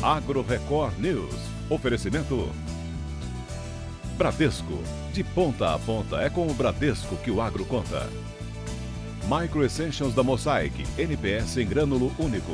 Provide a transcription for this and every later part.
Agro Record News. Oferecimento Bradesco. De ponta a ponta é com o Bradesco que o agro conta. Micro Essentials da Mosaic. NPS em grânulo único.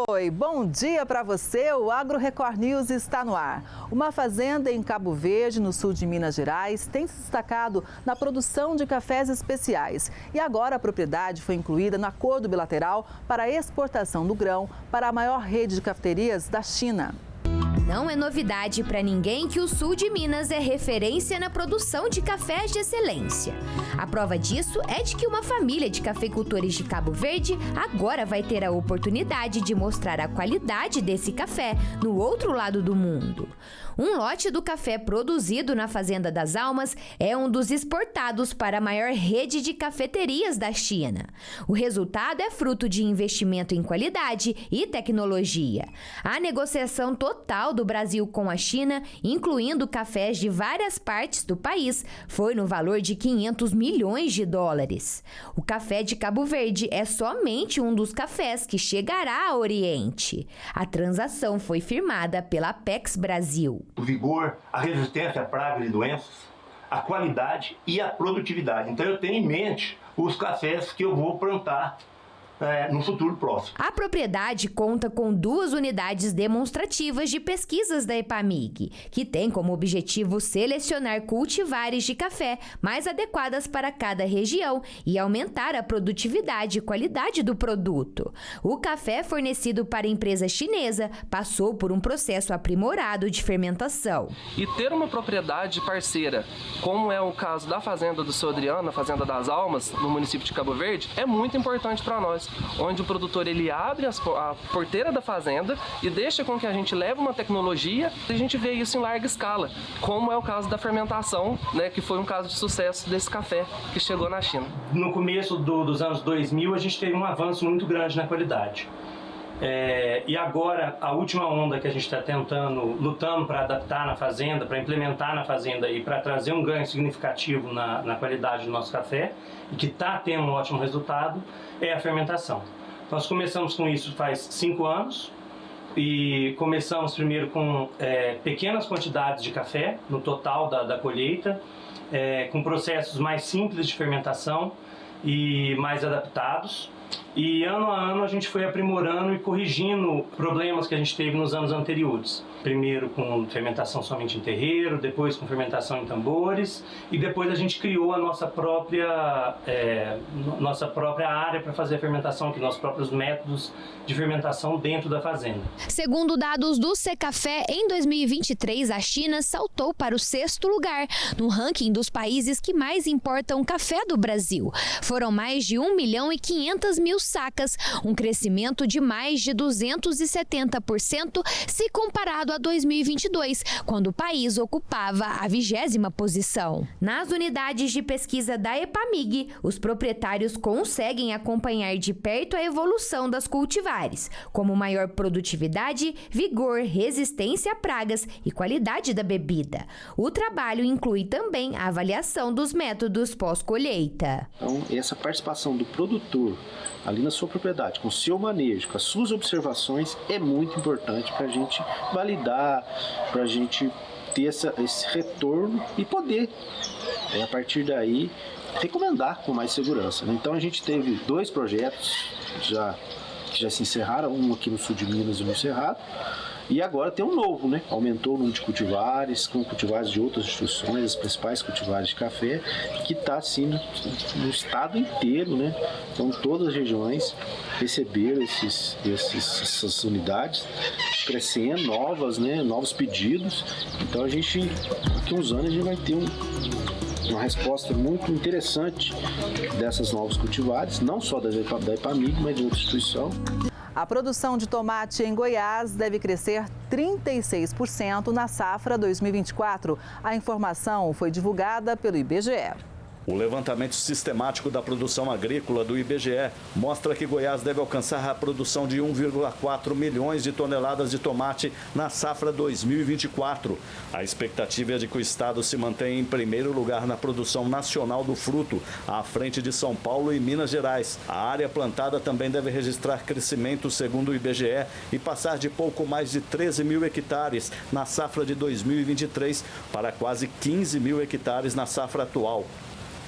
Oi, bom dia para você. O Agro Record News está no ar. Uma fazenda em Cabo Verde, no sul de Minas Gerais, tem se destacado na produção de cafés especiais. E agora a propriedade foi incluída no acordo bilateral para a exportação do grão para a maior rede de cafeterias da China. Não é novidade para ninguém que o sul de Minas é referência na produção de cafés de excelência. A prova disso é de que uma família de cafeicultores de Cabo Verde agora vai ter a oportunidade de mostrar a qualidade desse café no outro lado do mundo. Um lote do café produzido na Fazenda das Almas é um dos exportados para a maior rede de cafeterias da China. O resultado é fruto de investimento em qualidade e tecnologia. A negociação total do Brasil com a China, incluindo cafés de várias partes do país, foi no valor de 500 milhões de dólares. O café de Cabo Verde é somente um dos cafés que chegará ao Oriente. A transação foi firmada pela Apex Brasil. O vigor, a resistência a pragas e doenças, a qualidade e a produtividade. Então eu tenho em mente os cafés que eu vou plantar no futuro próximo. A propriedade conta com 2 unidades demonstrativas de pesquisas da EPAMIG, que tem como objetivo selecionar cultivares de café mais adequadas para cada região e aumentar a produtividade e qualidade do produto. O café fornecido para a empresa chinesa passou por um processo aprimorado de fermentação. E ter uma propriedade parceira, como é o caso da Fazenda do Seu Adriano, a Fazenda das Almas, no município de Cabo Verde, é muito importante para nós. Onde o produtor ele abre a porteira da fazenda e deixa com que a gente leve uma tecnologia e a gente vê isso em larga escala, como é o caso da fermentação, né, que foi um caso de sucesso desse café que chegou na China. No começo dos anos 2000 a gente teve um avanço muito grande na qualidade. E agora a última onda que a gente está lutando para adaptar na fazenda, para implementar na fazenda e para trazer um ganho significativo na qualidade do nosso café e que está tendo um ótimo resultado, é a fermentação. Nós começamos com isso faz 5 anos e começamos primeiro com pequenas quantidades de café no total da colheita, com processos mais simples de fermentação e mais adaptados. E ano a ano a gente foi aprimorando e corrigindo problemas que a gente teve nos anos anteriores. Primeiro com fermentação somente em terreiro, depois com fermentação em tambores e depois a gente criou a nossa própria área para fazer a fermentação, aqui, nossos próprios métodos de fermentação dentro da fazenda. Segundo dados do Secafé, em 2023 a China saltou para o 6º lugar no ranking dos países que mais importam café do Brasil. Foram mais de 1.500.000 sacas, um crescimento de mais de 270% se comparado a 2022, quando o país ocupava a 20ª posição. Nas unidades de pesquisa da EPAMIG, os proprietários conseguem acompanhar de perto a evolução das cultivares, como maior produtividade, vigor, resistência a pragas e qualidade da bebida. O trabalho inclui também a avaliação dos métodos pós-colheita. Então, essa participação do produtor ali na sua propriedade, com o seu manejo, com as suas observações, é muito importante para a gente validar, para a gente ter esse retorno e poder, a partir daí, recomendar com mais segurança. Então a gente teve 2 projetos que já se encerraram, um aqui no sul de Minas e no Cerrado, e agora tem um novo, né? Aumentou o número de cultivares, com cultivares de outras instituições, as principais cultivares de café, que está assim no estado inteiro, né? Então todas as regiões receberam essas unidades, crescendo, novas, né? Novos pedidos. Então a gente, daqui a uns anos, a gente vai ter uma resposta muito interessante dessas novas cultivares, não só da EPAMIG, mas de outra instituição. A produção de tomate em Goiás deve crescer 36% na safra 2024. A informação foi divulgada pelo IBGE. O levantamento sistemático da produção agrícola do IBGE mostra que Goiás deve alcançar a produção de 1,4 milhões de toneladas de tomate na safra 2024. A expectativa é de que o estado se mantenha em primeiro lugar na produção nacional do fruto, à frente de São Paulo e Minas Gerais. A área plantada também deve registrar crescimento, segundo o IBGE, e passar de pouco mais de 13 mil hectares na safra de 2023 para quase 15 mil hectares na safra atual.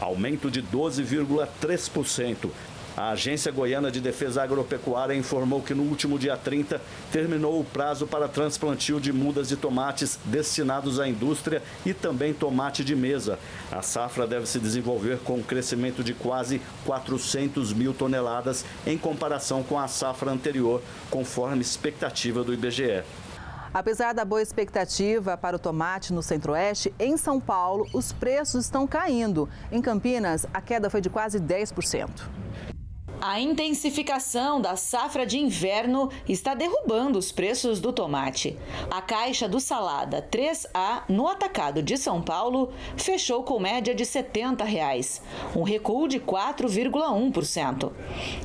Aumento de 12,3%. A Agência Goiana de Defesa Agropecuária informou que no último dia 30 terminou o prazo para transplantio de mudas de tomates destinados à indústria e também tomate de mesa. A safra deve se desenvolver com um crescimento de quase 400 mil toneladas em comparação com a safra anterior, conforme expectativa do IBGE. Apesar da boa expectativa para o tomate no Centro-Oeste, em São Paulo, os preços estão caindo. Em Campinas, a queda foi de quase 10%. A intensificação da safra de inverno está derrubando os preços do tomate. A caixa do salada 3A no atacado de São Paulo fechou com média de R$ 70, um recuo de 4,1%.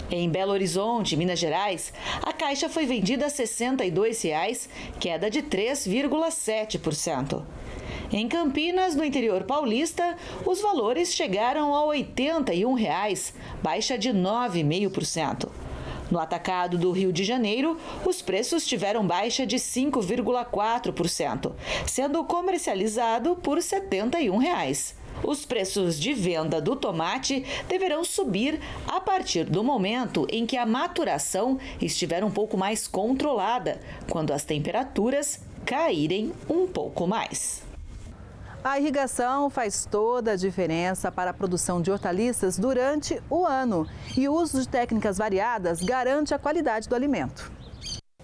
Em Belo Horizonte, Minas Gerais, a caixa foi vendida a R$ 62, queda de 3,7%. Em Campinas, no interior paulista, os valores chegaram a R$ 81, baixa de 9,5%. No atacado do Rio de Janeiro, os preços tiveram baixa de 5,4%, sendo comercializado por R$ 71. Os preços de venda do tomate deverão subir a partir do momento em que a maturação estiver um pouco mais controlada, quando as temperaturas caírem um pouco mais. A irrigação faz toda a diferença para a produção de hortaliças durante o ano e o uso de técnicas variadas garante a qualidade do alimento.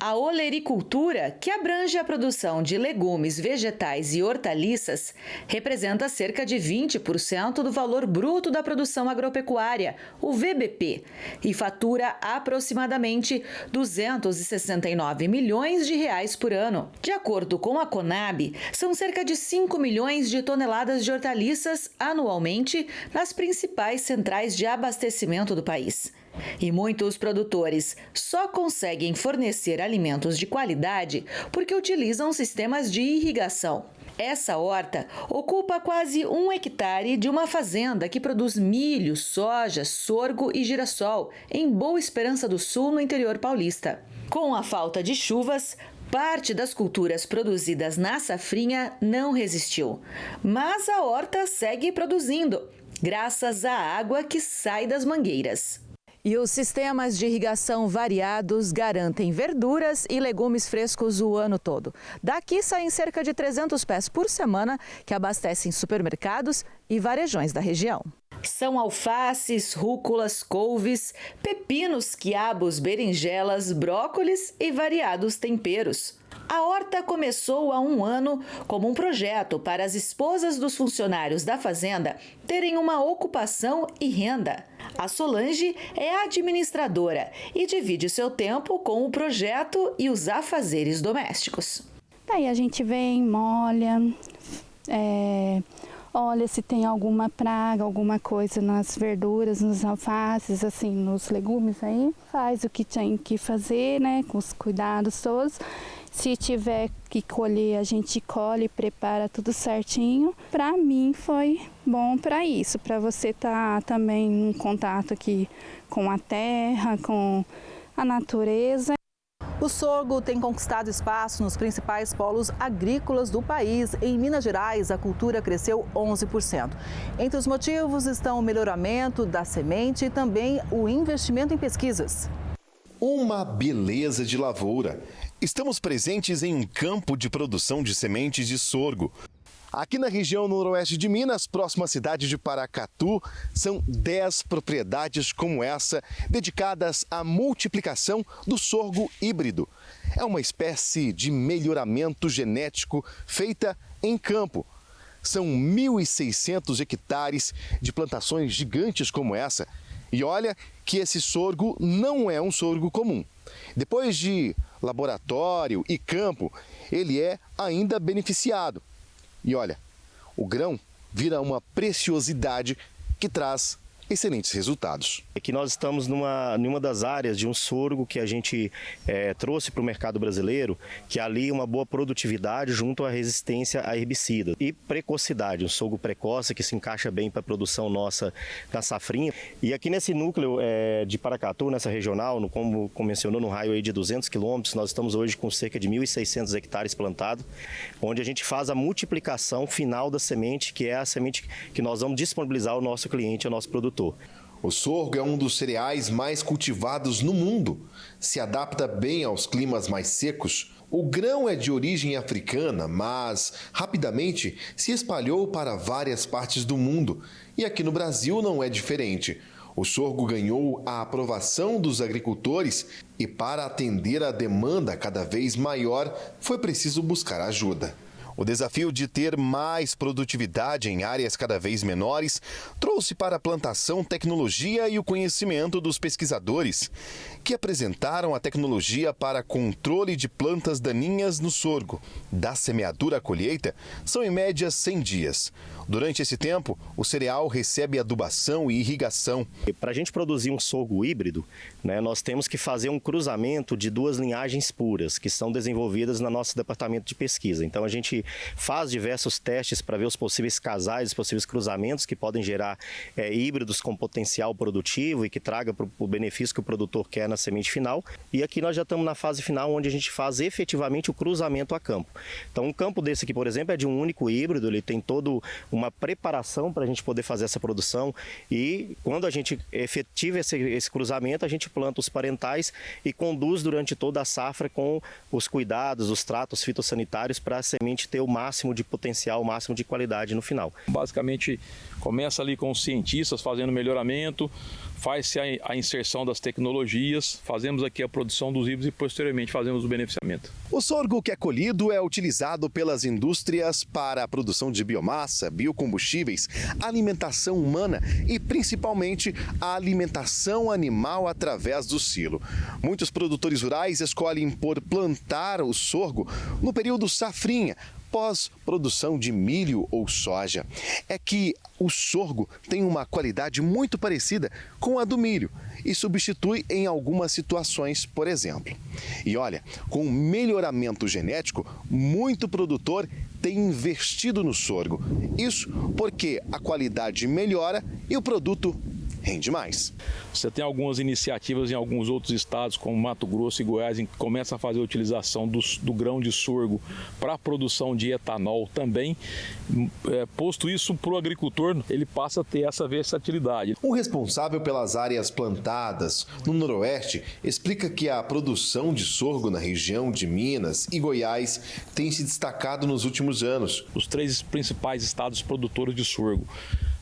A olericultura, que abrange a produção de legumes, vegetais e hortaliças, representa cerca de 20% do valor bruto da produção agropecuária, o VBP, e fatura aproximadamente R$ 269 milhões por ano. De acordo com a Conab, são cerca de 5 milhões de toneladas de hortaliças anualmente nas principais centrais de abastecimento do país. E muitos produtores só conseguem fornecer alimentos de qualidade porque utilizam sistemas de irrigação. Essa horta ocupa quase 1 hectare de uma fazenda que produz milho, soja, sorgo e girassol em Boa Esperança do Sul, no interior paulista. Com a falta de chuvas, parte das culturas produzidas na safrinha não resistiu. Mas a horta segue produzindo, graças à água que sai das mangueiras. E os sistemas de irrigação variados garantem verduras e legumes frescos o ano todo. Daqui saem cerca de 300 pés por semana que abastecem supermercados e varejões da região. São alfaces, rúculas, couves, pepinos, quiabos, berinjelas, brócolis e variados temperos. A horta começou há 1 ano como um projeto para as esposas dos funcionários da fazenda terem uma ocupação e renda. A Solange é a administradora e divide seu tempo com o projeto e os afazeres domésticos. Daí a gente vem, molha, olha se tem alguma praga, alguma coisa nas verduras, nos alfaces, assim, nos legumes aí. Faz o que tem que fazer, né, com os cuidados todos. Se tiver que colher, a gente colhe e prepara tudo certinho. Para mim foi bom para isso, para você estar também em contato aqui com a terra, com a natureza. O sorgo tem conquistado espaço nos principais polos agrícolas do país. Em Minas Gerais, a cultura cresceu 11%. Entre os motivos estão o melhoramento da semente e também o investimento em pesquisas. Uma beleza de lavoura. Estamos presentes em um campo de produção de sementes de sorgo. Aqui na região noroeste de Minas, próxima à cidade de Paracatu, são 10 propriedades como essa, dedicadas à multiplicação do sorgo híbrido. É uma espécie de melhoramento genético feita em campo. São 1.600 hectares de plantações gigantes como essa. E olha que esse sorgo não é um sorgo comum. Depois de laboratório e campo, ele é ainda beneficiado. E olha, o grão vira uma preciosidade que traz excelentes resultados. Aqui nós estamos numa das áreas de um sorgo que a gente trouxe para o mercado brasileiro, que alia uma boa produtividade junto à resistência a herbicida e precocidade, um sorgo precoce que se encaixa bem para a produção nossa da safrinha. E aqui nesse núcleo de Paracatu, nessa regional, como mencionou, no raio aí de 200 quilômetros, nós estamos hoje com cerca de 1.600 hectares plantados, onde a gente faz a multiplicação final da semente, que é a semente que nós vamos disponibilizar ao nosso cliente, ao nosso produtor. O sorgo é um dos cereais mais cultivados no mundo. Se adapta bem aos climas mais secos. O grão é de origem africana, mas rapidamente se espalhou para várias partes do mundo. E aqui no Brasil não é diferente. O sorgo ganhou a aprovação dos agricultores e, para atender a demanda cada vez maior, foi preciso buscar ajuda. O desafio de ter mais produtividade em áreas cada vez menores trouxe para a plantação tecnologia e o conhecimento dos pesquisadores, que apresentaram a tecnologia para controle de plantas daninhas no sorgo. Da semeadura à colheita, são em média 100 dias. Durante esse tempo, o cereal recebe adubação e irrigação. Para a gente produzir um sorgo híbrido, nós temos que fazer um cruzamento de duas linhagens puras, que são desenvolvidas no nosso departamento de pesquisa. Então a gente faz diversos testes para ver os possíveis casais, os possíveis cruzamentos que podem gerar híbridos com potencial produtivo e que traga o benefício que o produtor quer na semente final. E aqui nós já estamos na fase final, onde a gente faz efetivamente o cruzamento a campo. Então um campo desse aqui, por exemplo, é de um único híbrido, ele tem todo uma preparação para a gente poder fazer essa produção, e quando a gente efetiva esse cruzamento, a gente planta os parentais e conduz durante toda a safra com os cuidados, os tratos fitossanitários para a semente ter o máximo de potencial, o máximo de qualidade no final. Basicamente começa ali com os cientistas fazendo melhoramento, faz-se a inserção das tecnologias, fazemos aqui a produção dos híbridos e posteriormente fazemos o beneficiamento. O sorgo que é colhido é utilizado pelas indústrias para a produção de biomassa, biocombustíveis, alimentação humana e principalmente a alimentação animal através do silo. Muitos produtores rurais escolhem por plantar o sorgo no período safrinha, pós-produção de milho ou soja. É que o sorgo tem uma qualidade muito parecida com a do milho e substitui em algumas situações, por exemplo. E olha, com o melhoramento genético, muito produtor tem investido no sorgo. Isso porque a qualidade melhora e o produto rende mais. Você tem algumas iniciativas em alguns outros estados, como Mato Grosso e Goiás, em que começa a fazer a utilização do grão de sorgo para a produção de etanol também. Posto isso para o agricultor, ele passa a ter essa versatilidade. O responsável pelas áreas plantadas no Noroeste explica que a produção de sorgo na região de Minas e Goiás tem se destacado nos últimos anos. Os 3 principais estados produtores de sorgo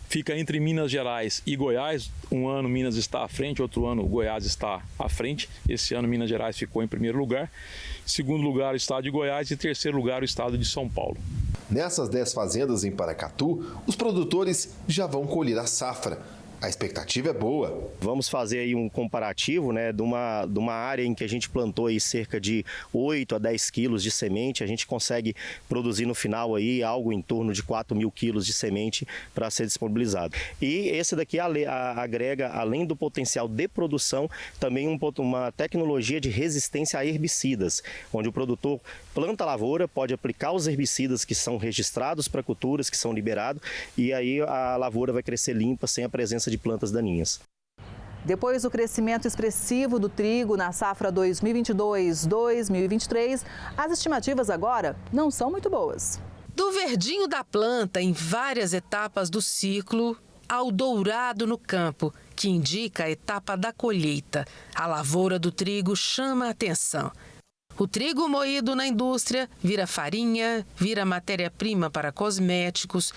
fica entre Minas Gerais e Goiás. Um ano Minas está à frente, outro ano Goiás está à frente. Esse ano Minas Gerais ficou em primeiro lugar. Segundo lugar o estado de Goiás e terceiro lugar o estado de São Paulo. Nessas 10 fazendas em Paracatu, os produtores já vão colher a safra. A expectativa é boa. Vamos fazer aí um comparativo, de uma área em que a gente plantou aí cerca de 8 a 10 quilos de semente. A gente consegue produzir no final aí algo em torno de 4.000 quilos de semente para ser disponibilizado. E esse daqui agrega, além do potencial de produção, também uma tecnologia de resistência a herbicidas, onde o produtor planta a lavoura, pode aplicar os herbicidas que são registrados para culturas, que são liberados, e aí a lavoura vai crescer limpa, sem a presença de plantas daninhas. Depois do crescimento expressivo do trigo na safra 2022-2023, as estimativas agora não são muito boas. Do verdinho da planta em várias etapas do ciclo ao dourado no campo, que indica a etapa da colheita, a lavoura do trigo chama a atenção. O trigo moído na indústria vira farinha, vira matéria-prima para cosméticos.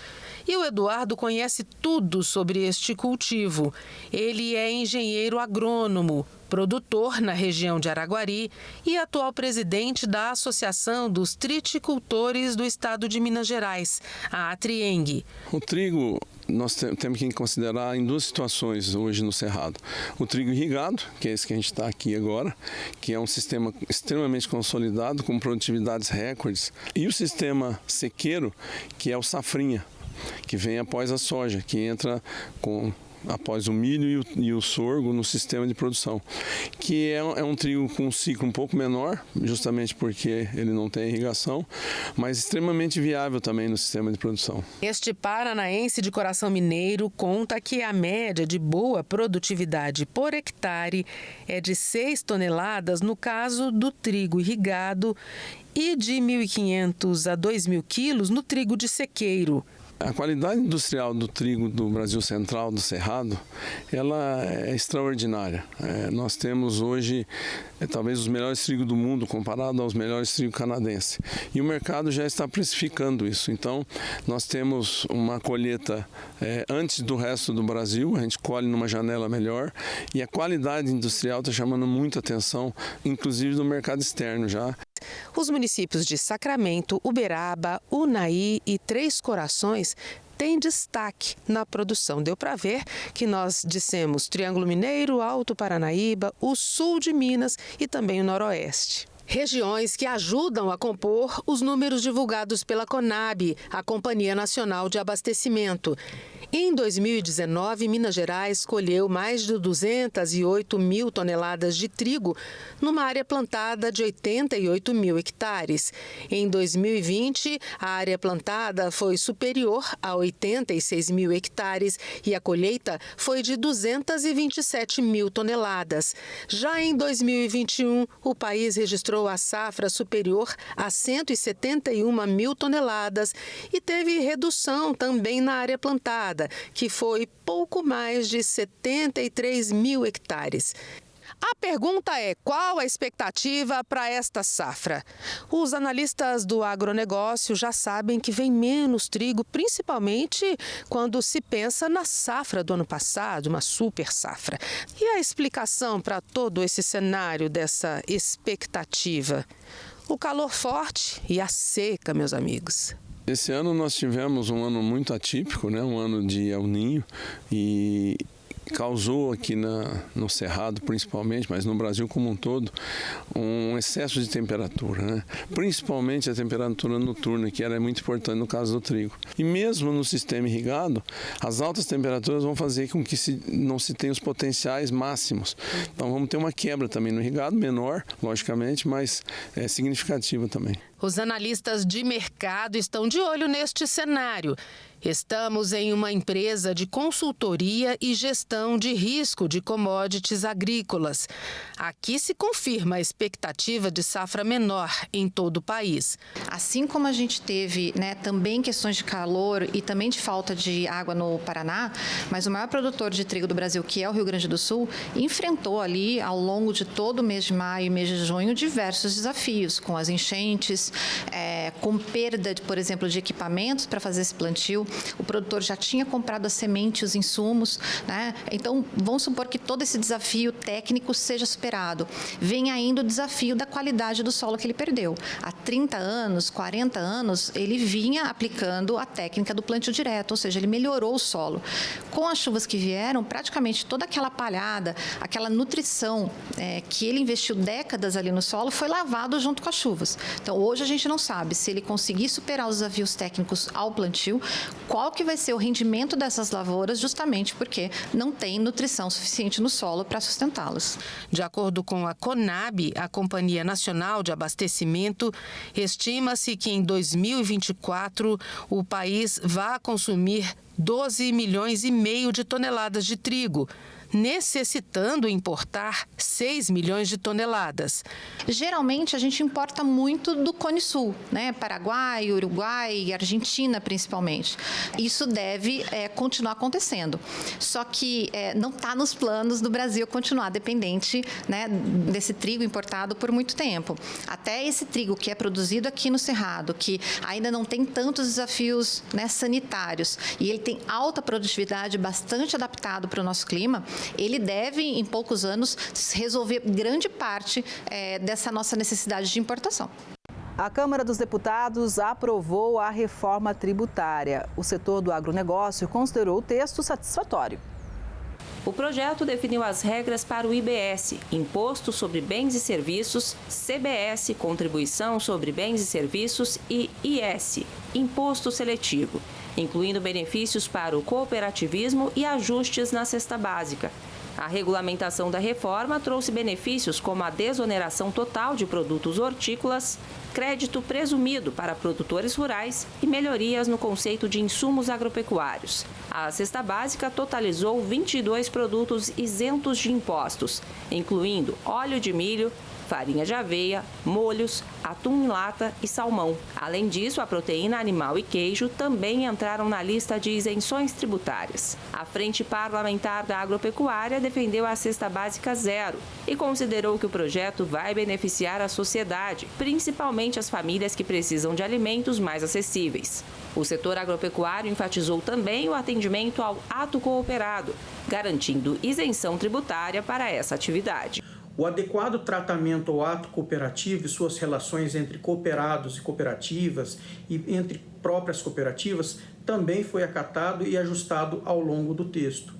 E o Eduardo conhece tudo sobre este cultivo. Ele é engenheiro agrônomo, produtor na região de Araguari e atual presidente da Associação dos Triticultores do Estado de Minas Gerais, a Atrieng. O trigo, nós temos que considerar em 2 situações hoje no Cerrado. O trigo irrigado, que é esse que a gente está aqui agora, que é um sistema extremamente consolidado, com produtividades recordes, e o sistema sequeiro, que é o safrinha. que vem após a soja, que entra após o milho e o sorgo no sistema de produção, que é um trigo com um ciclo um pouco menor, justamente porque ele não tem irrigação, mas extremamente viável também no sistema de produção. Este paranaense de coração mineiro conta que a média de boa produtividade por hectare é de 6 toneladas no caso do trigo irrigado e de 1.500 a 2.000 quilos no trigo de sequeiro. A qualidade industrial do trigo do Brasil Central, do Cerrado, ela é extraordinária. Nós temos hoje talvez os melhores trigos do mundo comparado aos melhores trigos canadenses. E o mercado já está precificando isso. Então, nós temos uma colheita antes do resto do Brasil, a gente colhe numa janela melhor e a qualidade industrial está chamando muita atenção, inclusive do mercado externo já. Os municípios de Sacramento, Uberaba, Unai e Três Corações têm destaque na produção. Deu para ver que nós dissemos Triângulo Mineiro, Alto Paranaíba, o sul de Minas e também o noroeste. Regiões que ajudam a compor os números divulgados pela Conab, a Companhia Nacional de Abastecimento. Em 2019, Minas Gerais colheu mais de 208 mil toneladas de trigo numa área plantada de 88 mil hectares. Em 2020, a área plantada foi superior a 86 mil hectares e a colheita foi de 227 mil toneladas. Já em 2021, o país registrou a safra superior a 171 mil toneladas e teve redução também na área plantada, que foi pouco mais de 73 mil hectares. A pergunta é: qual a expectativa para esta safra? Os analistas do agronegócio já sabem que vem menos trigo, principalmente quando se pensa na safra do ano passado, uma super safra. E a explicação para todo esse cenário dessa expectativa? O calor forte e a seca, meus amigos. Esse ano nós tivemos um ano muito atípico, né? Um ano de El Niño e causou aqui no Cerrado principalmente, mas no Brasil como um todo, um excesso de temperatura, né? Principalmente a temperatura noturna, que era muito importante no caso do trigo. E mesmo no sistema irrigado, as altas temperaturas vão fazer com que não se tenha os potenciais máximos. Então vamos ter uma quebra também no irrigado, menor, logicamente, mas significativa também. Os analistas de mercado estão de olho neste cenário. Estamos em uma empresa de consultoria e gestão de risco de commodities agrícolas. Aqui se confirma a expectativa de safra menor em todo o país. Assim como a gente teve também questões de calor e também de falta de água no Paraná, mas o maior produtor de trigo do Brasil, que é o Rio Grande do Sul, enfrentou ali ao longo de todo o mês de maio e mês de junho diversos desafios, com as enchentes, com perda, por exemplo, de equipamentos para fazer esse plantio. O produtor já tinha comprado a semente, os insumos, né? Então, vamos supor que todo esse desafio técnico seja superado. Vem ainda o desafio da qualidade do solo que ele perdeu. Há 30 anos, 40 anos, ele vinha aplicando a técnica do plantio direto, ou seja, ele melhorou o solo. Com as chuvas que vieram, praticamente toda aquela palhada, aquela nutrição que ele investiu décadas ali no solo, foi lavado junto com as chuvas. Então, hoje a gente não sabe se ele conseguir superar os desafios técnicos ao plantio, qual que vai ser o rendimento dessas lavouras, justamente porque não tem nutrição suficiente no solo para sustentá-las. De acordo com a Conab, a Companhia Nacional de Abastecimento, estima-se que em 2024 o país vai consumir 12 milhões e meio de toneladas de trigo, necessitando importar 6 milhões de toneladas. Geralmente, a gente importa muito do Cone Sul, Paraguai, Uruguai, Argentina, principalmente. Isso deve continuar acontecendo. Só que não está nos planos do Brasil continuar dependente desse trigo importado por muito tempo. Até esse trigo que é produzido aqui no Cerrado, que ainda não tem tantos desafios sanitários, e ele tem alta produtividade, bastante adaptado para o nosso clima, ele deve, em poucos anos, resolver grande parte dessa nossa necessidade de importação. A Câmara dos Deputados aprovou a reforma tributária. O setor do agronegócio considerou o texto satisfatório. O projeto definiu as regras para o IBS, Imposto sobre Bens e Serviços, CBS, Contribuição sobre Bens e Serviços e IS, Imposto Seletivo. incluindo benefícios para o cooperativismo e ajustes na cesta básica. A regulamentação da reforma trouxe benefícios como a desoneração total de produtos hortícolas, crédito presumido para produtores rurais e melhorias no conceito de insumos agropecuários. A cesta básica totalizou 22 produtos isentos de impostos, incluindo óleo de milho, farinha de aveia, molhos, atum em lata e salmão. Além disso, a proteína animal e queijo também entraram na lista de isenções tributárias. A Frente Parlamentar da Agropecuária defendeu a cesta básica zero e considerou que o projeto vai beneficiar a sociedade, principalmente as famílias que precisam de alimentos mais acessíveis. O setor agropecuário enfatizou também o atendimento ao ato cooperado, garantindo isenção tributária para essa atividade. O adequado tratamento ao ato cooperativo e suas relações entre cooperados e cooperativas e entre próprias cooperativas também foi acatado e ajustado ao longo do texto.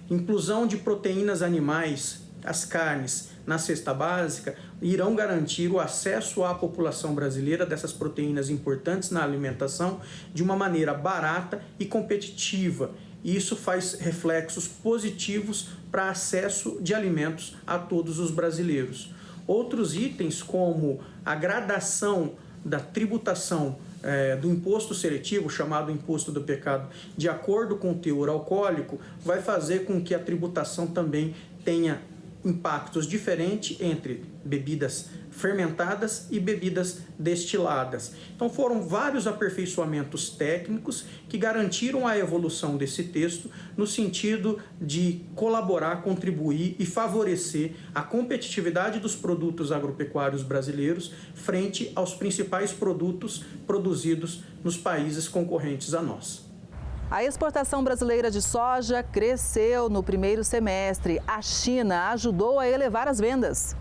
Inclusão de proteínas animais, as carnes, na cesta básica irão garantir o acesso à população brasileira dessas proteínas importantes na alimentação de uma maneira barata e competitiva. E isso faz reflexos positivos para acesso de alimentos a todos os brasileiros. Outros itens, como a gradação da tributação do imposto seletivo, chamado imposto do pecado, de acordo com o teor alcoólico, vai fazer com que a tributação também tenha impactos diferentes entre bebidas fermentadas e bebidas destiladas. Então foram vários aperfeiçoamentos técnicos que garantiram a evolução desse texto no sentido de colaborar, contribuir e favorecer a competitividade dos produtos agropecuários brasileiros frente aos principais produtos produzidos nos países concorrentes a nós. A exportação brasileira de soja cresceu no primeiro semestre. A China ajudou a elevar as vendas.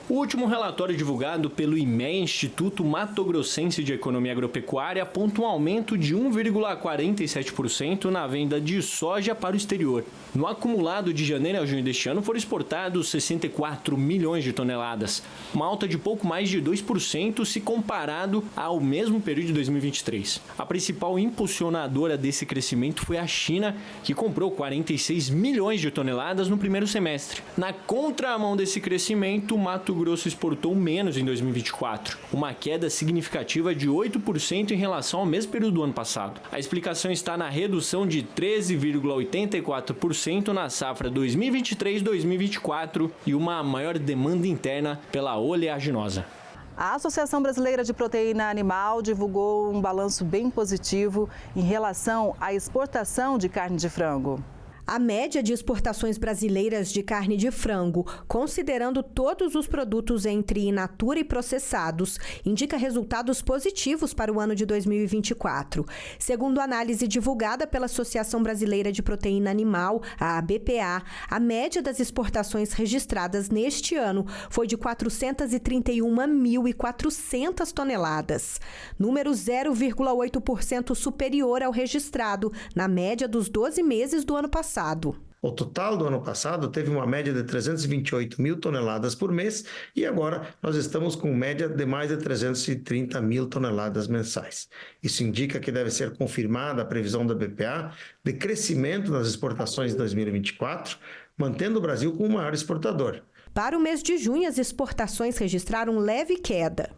O último relatório divulgado pelo IMEA, Instituto Mato Grossense de Economia Agropecuária, aponta um aumento de 1,47% na venda de soja para o exterior. No acumulado de janeiro a junho deste ano foram exportados 64 milhões de toneladas, uma alta de pouco mais de 2% se comparado ao mesmo período de 2023. A principal impulsionadora desse crescimento foi a China, que comprou 46 milhões de toneladas no primeiro semestre. Na contramão desse crescimento, o Mato Grosso exportou menos em 2024, uma queda significativa de 8% em relação ao mesmo período do ano passado. A explicação está na redução de 13,84% na safra 2023-2024 e uma maior demanda interna pela oleaginosa. A Associação Brasileira de Proteína Animal divulgou um balanço bem positivo em relação à exportação de carne de frango. A média de exportações brasileiras de carne de frango, considerando todos os produtos entre in natura e processados, indica resultados positivos para o ano de 2024. Segundo análise divulgada pela Associação Brasileira de Proteína Animal, a ABPA, a média das exportações registradas neste ano foi de 431.400 toneladas, número 0,8% superior ao registrado na média dos 12 meses do ano passado. O total do ano passado teve uma média de 328 mil toneladas por mês e agora nós estamos com média de mais de 330 mil toneladas mensais. Isso indica que deve ser confirmada a previsão da BPA de crescimento nas exportações de 2024, mantendo o Brasil como o maior exportador. Para o mês de junho, as exportações registraram leve queda.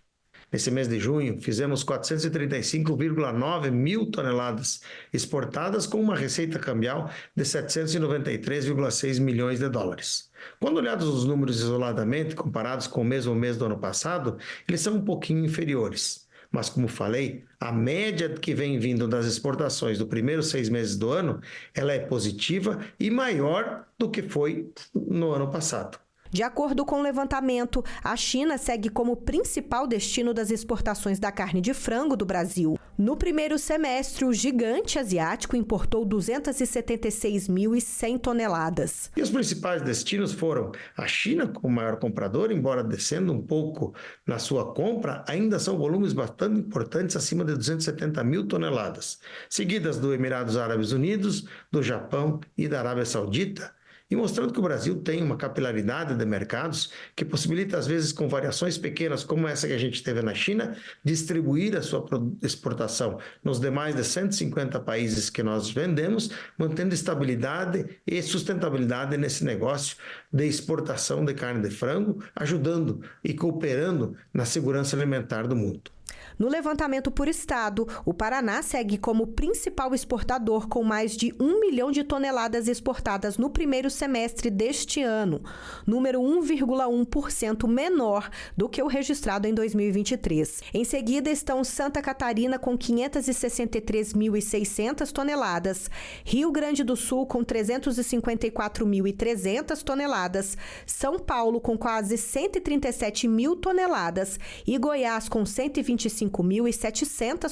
Nesse mês de junho, fizemos 435,9 mil toneladas exportadas com uma receita cambial de 793,6 milhões de dólares. Quando olhados os números isoladamente, comparados com o mesmo mês do ano passado, eles são um pouquinho inferiores. Mas, como falei, a média que vem vindo das exportações do primeiros 6 meses do ano, ela é positiva e maior do que foi no ano passado. De acordo com o levantamento, a China segue como principal destino das exportações da carne de frango do Brasil. No primeiro semestre, o gigante asiático importou 276.100 toneladas. E os principais destinos foram a China, como maior comprador, embora descendo um pouco na sua compra, ainda são volumes bastante importantes, acima de 270 mil toneladas, seguidas do Emirados Árabes Unidos, do Japão e da Arábia Saudita. e mostrando que o Brasil tem uma capilaridade de mercados que possibilita, às vezes, com variações pequenas, como essa que a gente teve na China, distribuir a sua exportação nos demais de 150 países que nós vendemos, mantendo estabilidade e sustentabilidade nesse negócio de exportação de carne de frango, ajudando e cooperando na segurança alimentar do mundo. No levantamento por estado, o Paraná segue como principal exportador com mais de 1 milhão de toneladas exportadas no primeiro semestre deste ano, número 1,1% menor do que o registrado em 2023. Em seguida estão Santa Catarina com 563.600 toneladas, Rio Grande do Sul com 354.300 toneladas, São Paulo com quase 137 mil toneladas e Goiás com 125.700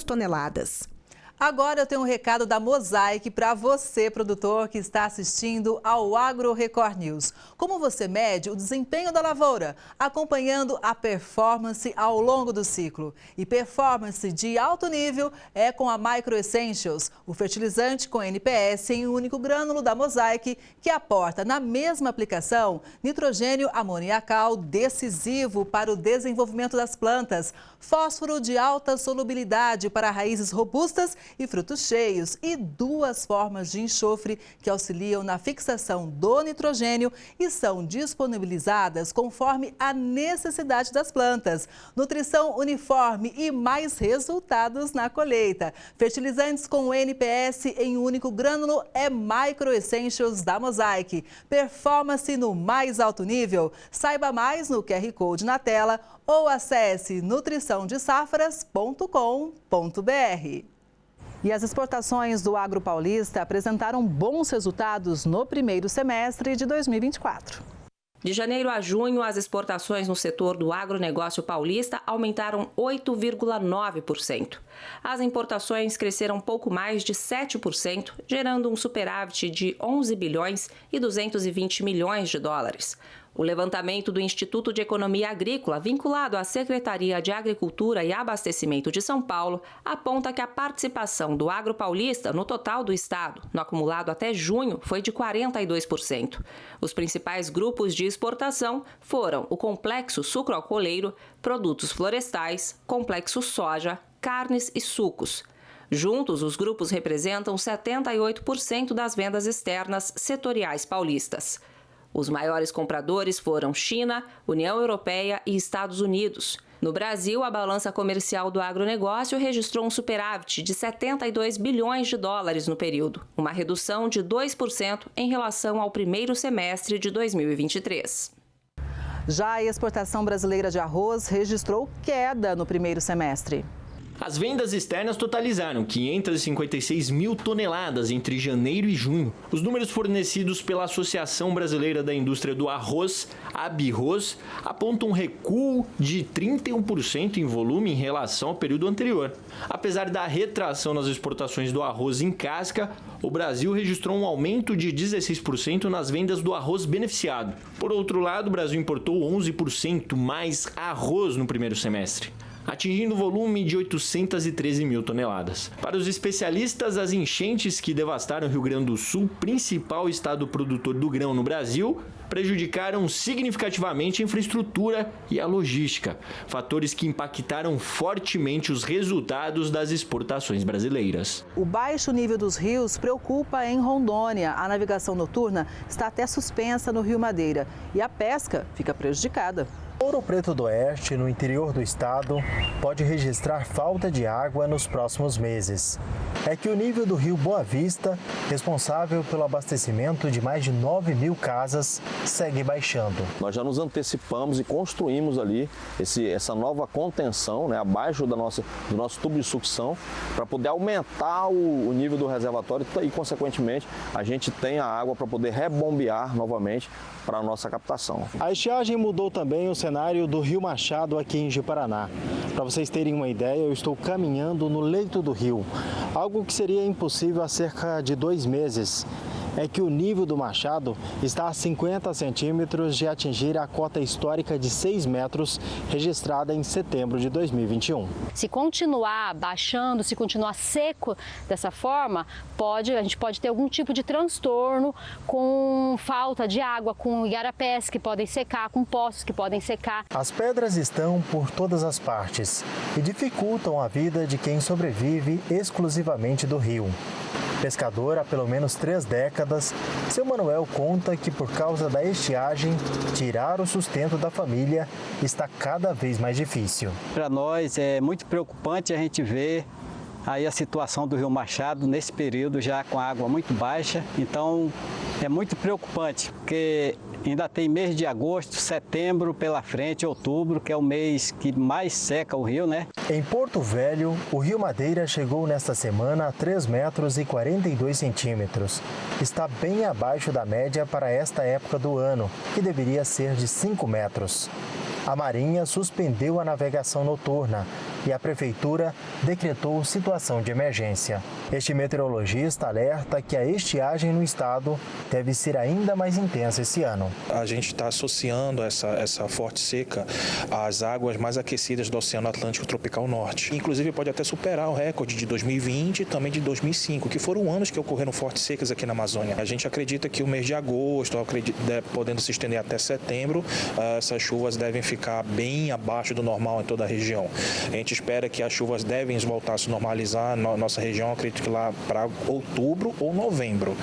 toneladas. Agora eu tenho um recado da Mosaic para você, produtor, que está assistindo ao Agro Record News. Como você mede o desempenho da lavoura? Acompanhando a performance ao longo do ciclo. E performance de alto nível é com a Micro Essentials, o fertilizante com NPS em um único grânulo da Mosaic, que aporta na mesma aplicação nitrogênio amoniacal decisivo para o desenvolvimento das plantas, fósforo de alta solubilidade para raízes robustas e frutos cheios e 2 formas de enxofre que auxiliam na fixação do nitrogênio e são disponibilizadas conforme a necessidade das plantas. Nutrição uniforme e mais resultados na colheita. Fertilizantes com NPS em um único grânulo é Micro Essentials da Mosaic. Performance no mais alto nível. Saiba mais no QR Code na tela ou acesse nutriçãodesafras.com.br. E as exportações do agro paulista apresentaram bons resultados no primeiro semestre de 2024. De janeiro a junho, as exportações no setor do agronegócio paulista aumentaram 8,9%. As importações cresceram pouco mais de 7%, gerando um superávit de 11 bilhões e 220 milhões de dólares. O levantamento do Instituto de Economia Agrícola, vinculado à Secretaria de Agricultura e Abastecimento de São Paulo, aponta que a participação do agro paulista no total do estado, no acumulado até junho, foi de 42%. Os principais grupos de exportação foram o complexo sucroalcooleiro, produtos florestais, complexo soja, carnes e sucos. Juntos, os grupos representam 78% das vendas externas setoriais paulistas. Os maiores compradores foram China, União Europeia e Estados Unidos. No Brasil, a balança comercial do agronegócio registrou um superávit de 72 bilhões de dólares no período, uma redução de 2% em relação ao primeiro semestre de 2023. Já a exportação brasileira de arroz registrou queda no primeiro semestre. As vendas externas totalizaram 556 mil toneladas entre janeiro e junho. Os números fornecidos pela Associação Brasileira da Indústria do Arroz, ABIRROZ, apontam um recuo de 31% em volume em relação ao período anterior. Apesar da retração nas exportações do arroz em casca, o Brasil registrou um aumento de 16% nas vendas do arroz beneficiado. Por outro lado, o Brasil importou 11% mais arroz no primeiro semestre, atingindo o volume de 813 mil toneladas. Para os especialistas, as enchentes que devastaram o Rio Grande do Sul, principal estado produtor do grão no Brasil, prejudicaram significativamente a infraestrutura e a logística, fatores que impactaram fortemente os resultados das exportações brasileiras. O baixo nível dos rios preocupa em Rondônia. A navegação noturna está até suspensa no Rio Madeira e a pesca fica prejudicada. Ouro Preto do Oeste, no interior do estado, pode registrar falta de água nos próximos meses. É que o nível do rio Boa Vista, responsável pelo abastecimento de mais de 9 mil casas, segue baixando. Nós já nos antecipamos e construímos ali essa nova contenção, abaixo do nosso tubo de sucção, para poder aumentar o nível do reservatório e, consequentemente, a gente tem a água para poder rebombear novamente para a nossa captação. A estiagem mudou também o cenário do Rio Machado aqui em Ji-Paraná. Para vocês terem uma ideia, eu estou caminhando no leito do rio, algo que seria impossível há cerca de 2 meses. é que o nível do Machado está a 50 centímetros de atingir a cota histórica de 6 metros registrada em setembro de 2021. Se continuar baixando, se continuar seco dessa forma, a gente pode ter algum tipo de transtorno com falta de água, com igarapés que podem secar, com poços que podem secar. As pedras estão por todas as partes e dificultam a vida de quem sobrevive exclusivamente do rio. Pescador há pelo menos 3 décadas, seu Manuel conta que por causa da estiagem, tirar o sustento da família está cada vez mais difícil. Para nós é muito preocupante a gente ver aí a situação do Rio Machado nesse período já com a água muito baixa, então é muito preocupante, porque ainda tem mês de agosto, setembro pela frente, outubro, que é o mês que mais seca o rio, né? Em Porto Velho, o Rio Madeira chegou nesta semana a 3 metros e 42 centímetros. Está bem abaixo da média para esta época do ano, que deveria ser de 5 metros. A Marinha suspendeu a navegação noturna e a Prefeitura decretou situação de emergência. Este meteorologista alerta que a estiagem no estado deve ser ainda mais intensa esse ano. A gente está associando essa forte seca às águas mais aquecidas do Oceano Atlântico Tropical Norte. Inclusive pode até superar o recorde de 2020 e também de 2005, que foram anos que ocorreram fortes secas aqui na Amazônia. A gente acredita que o mês de agosto, podendo se estender até setembro, essas chuvas devem ficar bem abaixo do normal em toda a região. A gente espera que as chuvas devem voltar a se normalizar na nossa região, acredito que lá para outubro ou novembro.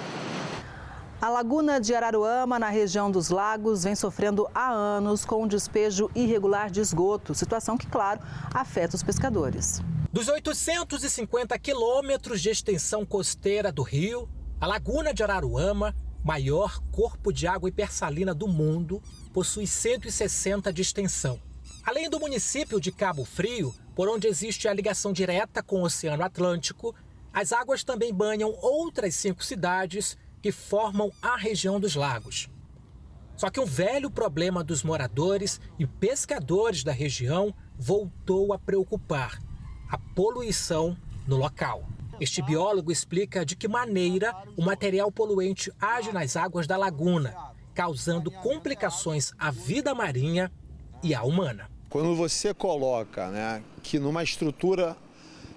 A Laguna de Araruama, na região dos Lagos, vem sofrendo há anos com um despejo irregular de esgoto, situação que, claro, afeta os pescadores. Dos 850 quilômetros de extensão costeira do rio, a Laguna de Araruama, maior corpo de água hipersalina do mundo, possui 160 de extensão. Além do município de Cabo Frio, por onde existe a ligação direta com o Oceano Atlântico, as águas também banham outras 5 cidades que formam a região dos lagos. Só que um velho problema dos moradores e pescadores da região voltou a preocupar: a poluição no local. Este biólogo explica de que maneira o material poluente age nas águas da laguna, causando complicações à vida marinha e à humana. Quando você coloca, que numa estrutura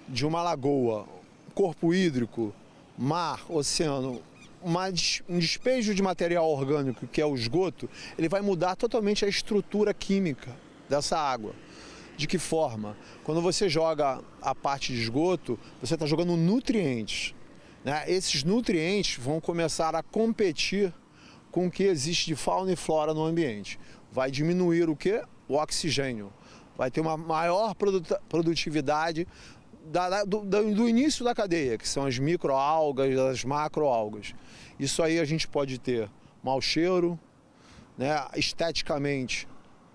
de uma lagoa, corpo hídrico, mar, oceano, um despejo de material orgânico, que é o esgoto, ele vai mudar totalmente a estrutura química dessa água. De que forma? Quando você joga a parte de esgoto, você está jogando nutrientes. Esses nutrientes vão começar a competir com o que existe de fauna e flora no ambiente. Vai diminuir o quê? O oxigênio. Vai ter uma maior produtividade do início da cadeia, que são as microalgas, as macroalgas. Isso aí a gente pode ter mau cheiro, esteticamente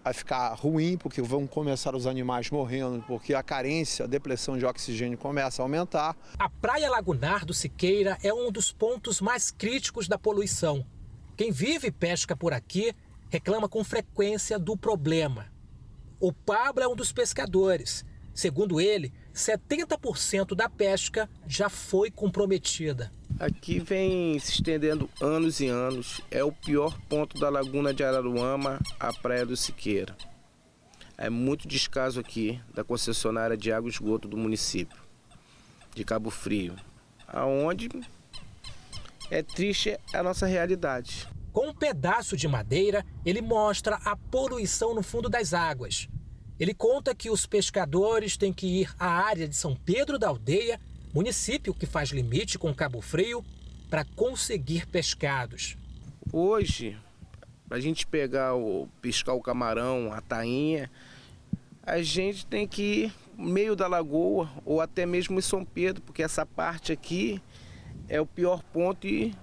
vai ficar ruim, porque vão começar os animais morrendo, porque a carência, a depressão de oxigênio começa a aumentar. A Praia Lagunar do Siqueira é um dos pontos mais críticos da poluição. Quem vive e pesca por aqui reclama com frequência do problema. O Pablo é um dos pescadores. Segundo ele, 70% da pesca já foi comprometida. Aqui vem se estendendo anos e anos. É o pior ponto da Laguna de Araruama, a Praia do Siqueira. É muito descaso aqui da concessionária de água e esgoto do município de Cabo Frio, aonde é triste a nossa realidade. Com um pedaço de madeira, ele mostra a poluição no fundo das águas. Ele conta que os pescadores têm que ir à área de São Pedro da Aldeia, município que faz limite com Cabo Frio, para conseguir pescados. Hoje, para a gente pescar o camarão, a tainha, a gente tem que ir no meio da lagoa ou até mesmo em São Pedro, porque essa parte aqui é o pior ponto e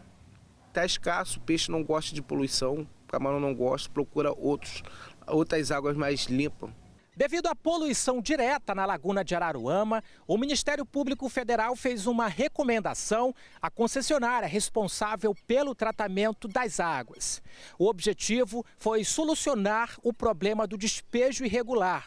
está escasso. O peixe não gosta de poluição, o camarão não gosta, procura outras águas mais limpas. Devido à poluição direta na Laguna de Araruama, o Ministério Público Federal fez uma recomendação à concessionária responsável pelo tratamento das águas. O objetivo foi solucionar o problema do despejo irregular.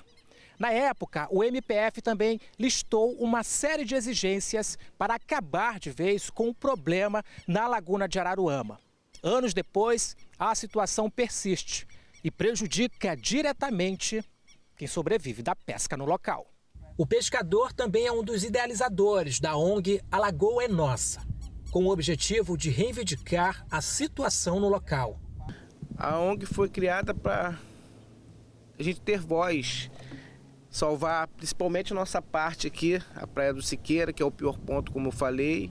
Na época, o MPF também listou uma série de exigências para acabar de vez com o problema na Laguna de Araruama. Anos depois, a situação persiste e prejudica diretamente quem sobrevive da pesca no local. O pescador também é um dos idealizadores da ONG A Lagoa é Nossa, com o objetivo de reivindicar a situação no local. A ONG foi criada para a gente ter voz, salvar principalmente a nossa parte aqui, a Praia do Siqueira, que é o pior ponto, como eu falei,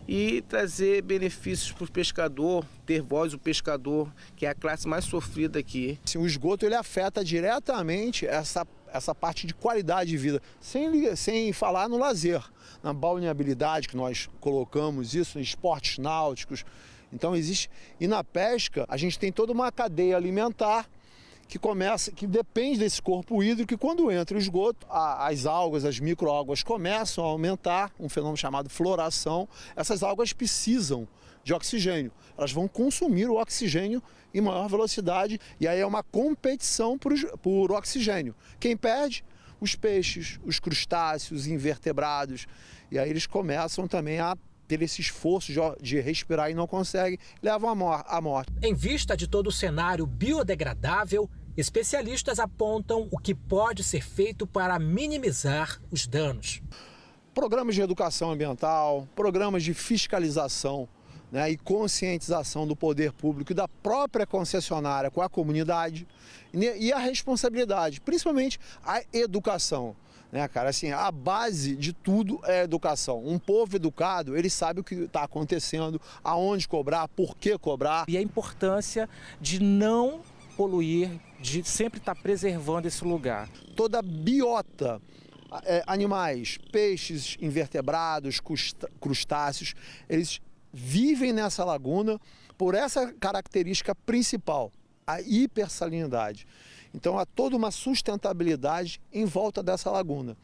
e trazer benefícios para o pescador, ter voz o pescador, que é a classe mais sofrida aqui. O esgoto ele afeta diretamente essa parte de qualidade de vida, sem falar no lazer, na balneabilidade que nós colocamos isso, em esportes náuticos. Então existe, e na pesca a gente tem toda uma cadeia alimentar que depende desse corpo hídrico, e quando entra o esgoto, as algas, as microalgas começam a aumentar, um fenômeno chamado floração. Essas algas precisam de oxigênio, elas vão consumir o oxigênio em maior velocidade, e aí é uma competição por oxigênio. Quem perde? Os peixes, os crustáceos, os invertebrados, e aí eles começam também a ter esse esforço de respirar e não conseguem, levam à morte. Em vista de todo o cenário biodegradável, especialistas apontam o que pode ser feito para minimizar os danos. Programas de educação ambiental, programas de fiscalização, né, e conscientização do poder público e da própria concessionária com a comunidade, e a responsabilidade, principalmente a educação. Né, cara, assim, a base de tudo é a educação. Um povo educado, ele sabe o que está acontecendo, aonde cobrar, por que cobrar. E a importância de não poluir, de sempre estar preservando esse lugar. Toda a biota, animais, peixes, invertebrados, crustáceos, eles vivem nessa laguna por essa característica principal, a hipersalinidade. Então há toda uma sustentabilidade em volta dessa laguna,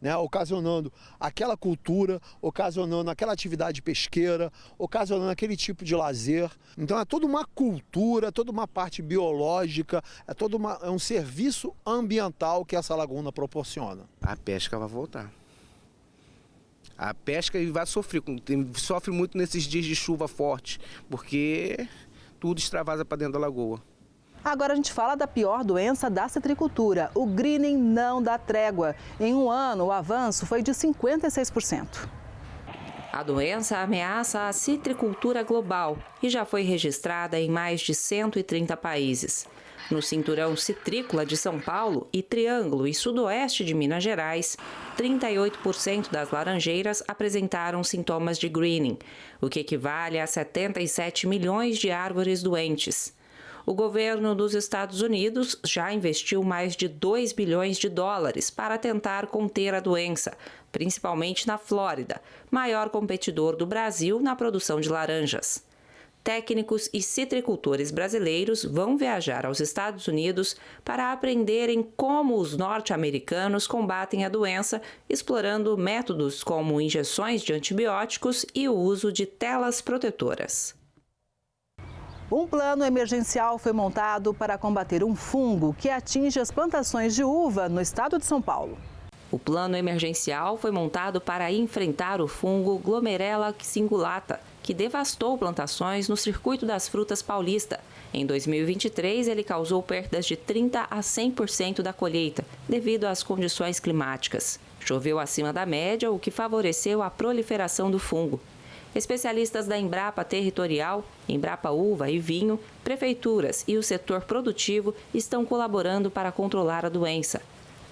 né? Ocasionando aquela cultura, ocasionando aquela atividade pesqueira, ocasionando aquele tipo de lazer. Então é toda uma cultura, toda uma parte biológica, é um serviço ambiental que essa laguna proporciona. A pesca vai voltar. A pesca vai sofrer, sofre muito nesses dias de chuva forte, porque tudo extravasa para dentro da lagoa. Agora a gente fala da pior doença da citricultura. O greening não dá trégua. Em um ano, o avanço foi de 56%. A doença ameaça a citricultura global e já foi registrada em mais de 130 países. No cinturão citrícola de São Paulo e Triângulo e Sudoeste de Minas Gerais, 38% das laranjeiras apresentaram sintomas de greening, o que equivale a 77 milhões de árvores doentes. O governo dos Estados Unidos já investiu mais de 2 bilhões de dólares para tentar conter a doença, principalmente na Flórida, maior competidor do Brasil na produção de laranjas. Técnicos e citricultores brasileiros vão viajar aos Estados Unidos para aprenderem como os norte-americanos combatem a doença, explorando métodos como injeções de antibióticos e o uso de telas protetoras. Um plano emergencial foi montado para combater um fungo que atinge as plantações de uva no estado de São Paulo. O plano emergencial foi montado para enfrentar o fungo Glomerella cingulata, que devastou plantações no Circuito das Frutas Paulista. Em 2023, ele causou perdas de 30% a 100% da colheita, devido às condições climáticas. Choveu acima da média, o que favoreceu a proliferação do fungo. Especialistas da Embrapa Territorial, Embrapa Uva e Vinho, prefeituras e o setor produtivo estão colaborando para controlar a doença.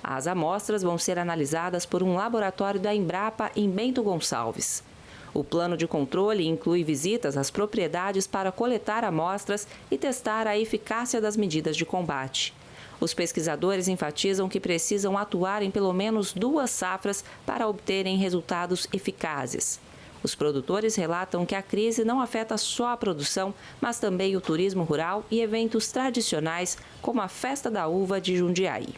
As amostras vão ser analisadas por um laboratório da Embrapa em Bento Gonçalves. O plano de controle inclui visitas às propriedades para coletar amostras e testar a eficácia das medidas de combate. Os pesquisadores enfatizam que precisam atuar em pelo menos 2 safras para obterem resultados eficazes. Os produtores relatam que a crise não afeta só a produção, mas também o turismo rural e eventos tradicionais, como a Festa da Uva de Jundiaí.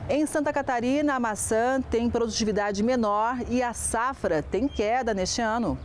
Em Santa Catarina, a maçã tem produtividade menor e a safra tem queda neste ano.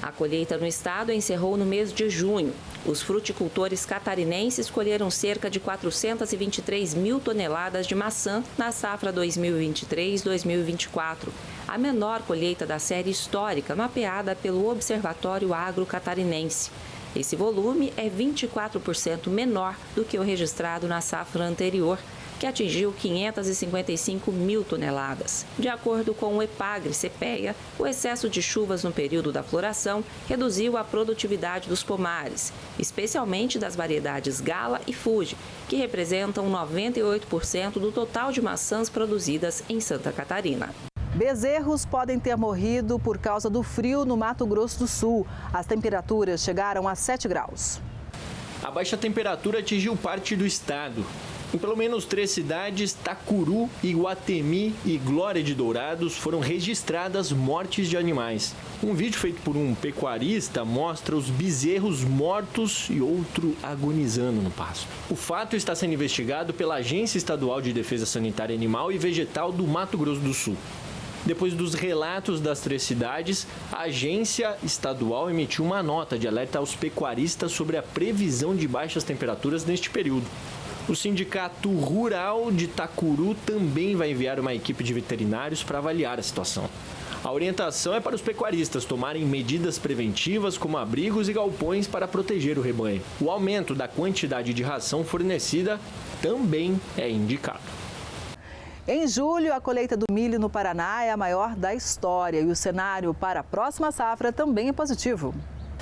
A colheita no estado encerrou no mês de junho. Os fruticultores catarinenses colheram cerca de 423 mil toneladas de maçã na safra 2023-2024, a menor colheita da série histórica mapeada pelo Observatório Agro Catarinense. Esse volume é 24% menor do que o registrado na safra anterior, que atingiu 555 mil toneladas. De acordo com o Epagre-Cepeia, o excesso de chuvas no período da floração reduziu a produtividade dos pomares, especialmente das variedades Gala e Fuji, que representam 98% do total de maçãs produzidas em Santa Catarina. Bezerros podem ter morrido por causa do frio no Mato Grosso do Sul. As temperaturas chegaram a 7 graus. A baixa temperatura atingiu parte do estado. Em pelo menos 3 cidades, Tacuru, Iguatemi e Glória de Dourados, foram registradas mortes de animais. Um vídeo feito por um pecuarista mostra os bezerros mortos e outro agonizando no pasto. O fato está sendo investigado pela Agência Estadual de Defesa Sanitária Animal e Vegetal do Mato Grosso do Sul. Depois dos relatos das 3 cidades, a agência estadual emitiu uma nota de alerta aos pecuaristas sobre a previsão de baixas temperaturas neste período. O Sindicato Rural de Tacuru também vai enviar uma equipe de veterinários para avaliar a situação. A orientação é para os pecuaristas tomarem medidas preventivas como abrigos e galpões para proteger o rebanho. O aumento da quantidade de ração fornecida também é indicado. Em julho, a colheita do milho no Paraná é a maior da história e o cenário para a próxima safra também é positivo.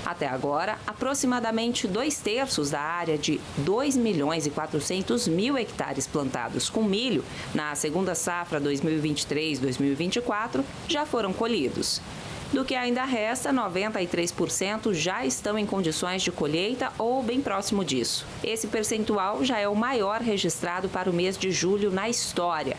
Até agora, aproximadamente 2/3 da área de 2.400.000 hectares plantados com milho na segunda safra 2023-2024 já foram colhidos. Do que ainda resta, 93% já estão em condições de colheita ou bem próximo disso. Esse percentual já é o maior registrado para o mês de julho na história.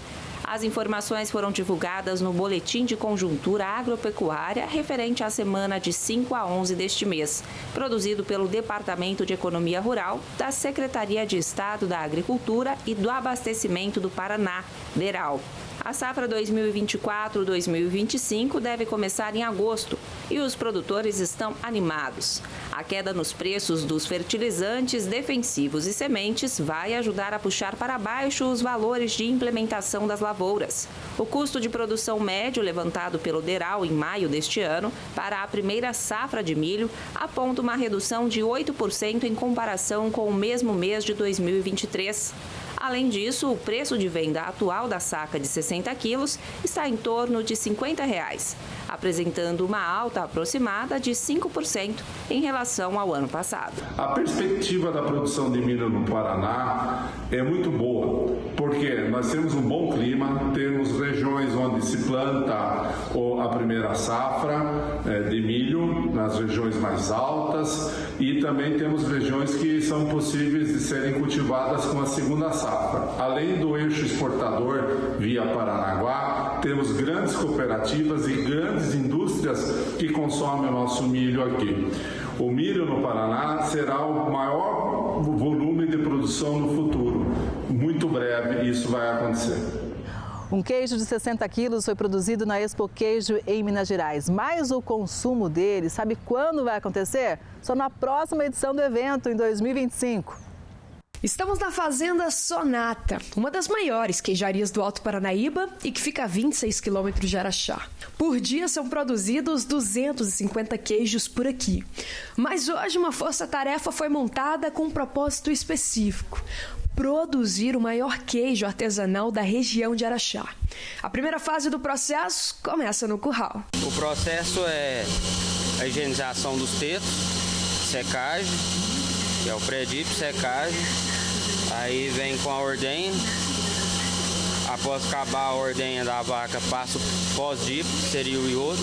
As informações foram divulgadas no Boletim de Conjuntura Agropecuária referente à semana de 5 a 11 deste mês, produzido pelo Departamento de Economia Rural da Secretaria de Estado da Agricultura e do Abastecimento do Paraná, DERAL. A safra 2024-2025 deve começar em agosto e os produtores estão animados. A queda nos preços dos fertilizantes, defensivos e sementes vai ajudar a puxar para baixo os valores de implementação das lavouras. O custo de produção médio levantado pelo DERAL em maio deste ano para a primeira safra de milho aponta uma redução de 8% em comparação com o mesmo mês de 2023. Além disso, o preço de venda atual da saca de 60 quilos está em torno de R$ 50, apresentando uma alta aproximada de 5% em relação ao ano passado. A perspectiva da produção de milho no Paraná é muito boa, porque nós temos um bom clima, temos regiões onde se planta a primeira safra de milho, nas regiões mais altas, e também temos regiões que são possíveis de serem cultivadas com a segunda safra. Além do eixo exportador via Paranaguá, temos grandes cooperativas e grandes indústrias que consomem o nosso milho aqui. O milho no Paraná será o maior volume de produção no futuro. Muito breve isso vai acontecer. Um queijo de 60 quilos foi produzido na Expo Queijo em Minas Gerais, mas o consumo dele, sabe quando vai acontecer? Só na próxima edição do evento, em 2025. Estamos na Fazenda Sonata, uma das maiores queijarias do Alto Paranaíba e que fica a 26 quilômetros de Araxá. Por dia são produzidos 250 queijos por aqui. Mas hoje uma força-tarefa foi montada com um propósito específico: produzir o maior queijo artesanal da região de Araxá. A primeira fase do processo começa no curral. O processo é a higienização dos tetos, secagem, que é o pré-dip, secagem, aí vem com a ordenha. Após acabar a ordenha da vaca, passa o pós-dip, seria o iodo,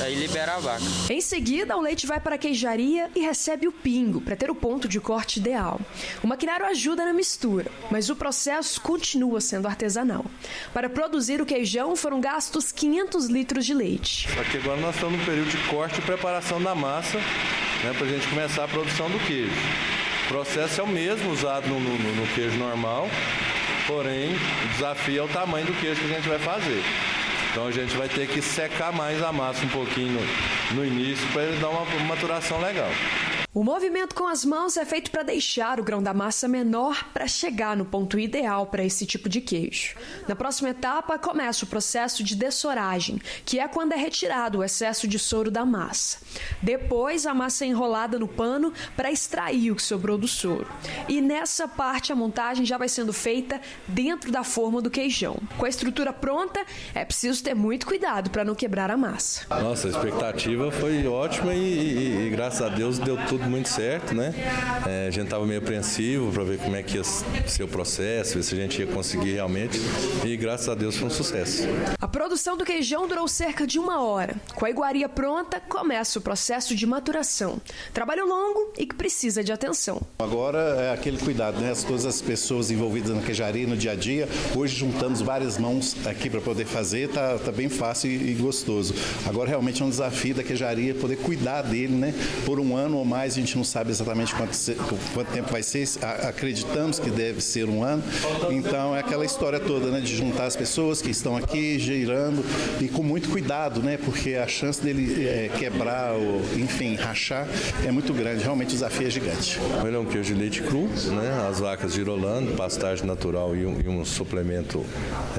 aí libera a vaca. Em seguida, o leite vai para a queijaria e recebe o pingo para ter o ponto de corte ideal. O maquinário ajuda na mistura, mas o processo continua sendo artesanal. Para produzir o queijão, foram gastos 500 litros de leite. Aqui agora nós estamos no período de corte e preparação da massa, para a gente começar a produção do queijo. O processo é o mesmo usado no queijo normal, porém o desafio é o tamanho do queijo que a gente vai fazer. Então a gente vai ter que secar mais a massa um pouquinho no início para ele dar uma maturação legal. O movimento com as mãos é feito para deixar o grão da massa menor para chegar no ponto ideal para esse tipo de queijo. Na próxima etapa, começa o processo de dessoragem, que é quando é retirado o excesso de soro da massa. Depois, a massa é enrolada no pano para extrair o que sobrou do soro. E nessa parte, a montagem já vai sendo feita dentro da forma do queijão. Com a estrutura pronta, é preciso ter muito cuidado para não quebrar a massa. Nossa, a expectativa foi ótima e graças a Deus deu tudo muito certo, né? A gente estava meio apreensivo para ver como é que ia ser o processo, ver se a gente ia conseguir realmente, e graças a Deus foi um sucesso. A produção do queijão durou cerca de 1 hora. Com a iguaria pronta, começa o processo de maturação. Trabalho longo e que precisa de atenção. Agora é aquele cuidado, né? Todas as pessoas envolvidas na queijaria no dia a dia, hoje juntamos várias mãos aqui para poder fazer, tá bem fácil e gostoso. Agora realmente é um desafio da queijaria poder cuidar dele, né? Por 1 ano ou mais, a gente não sabe exatamente quanto tempo vai ser, acreditamos que deve ser 1 ano, então é aquela história toda, né, de juntar as pessoas que estão aqui girando e com muito cuidado, né, porque a chance dele quebrar ou, enfim, rachar é muito grande, realmente o desafio é gigante. Ele é um queijo de leite cru, né, as vacas girolando, pastagem natural e um suplemento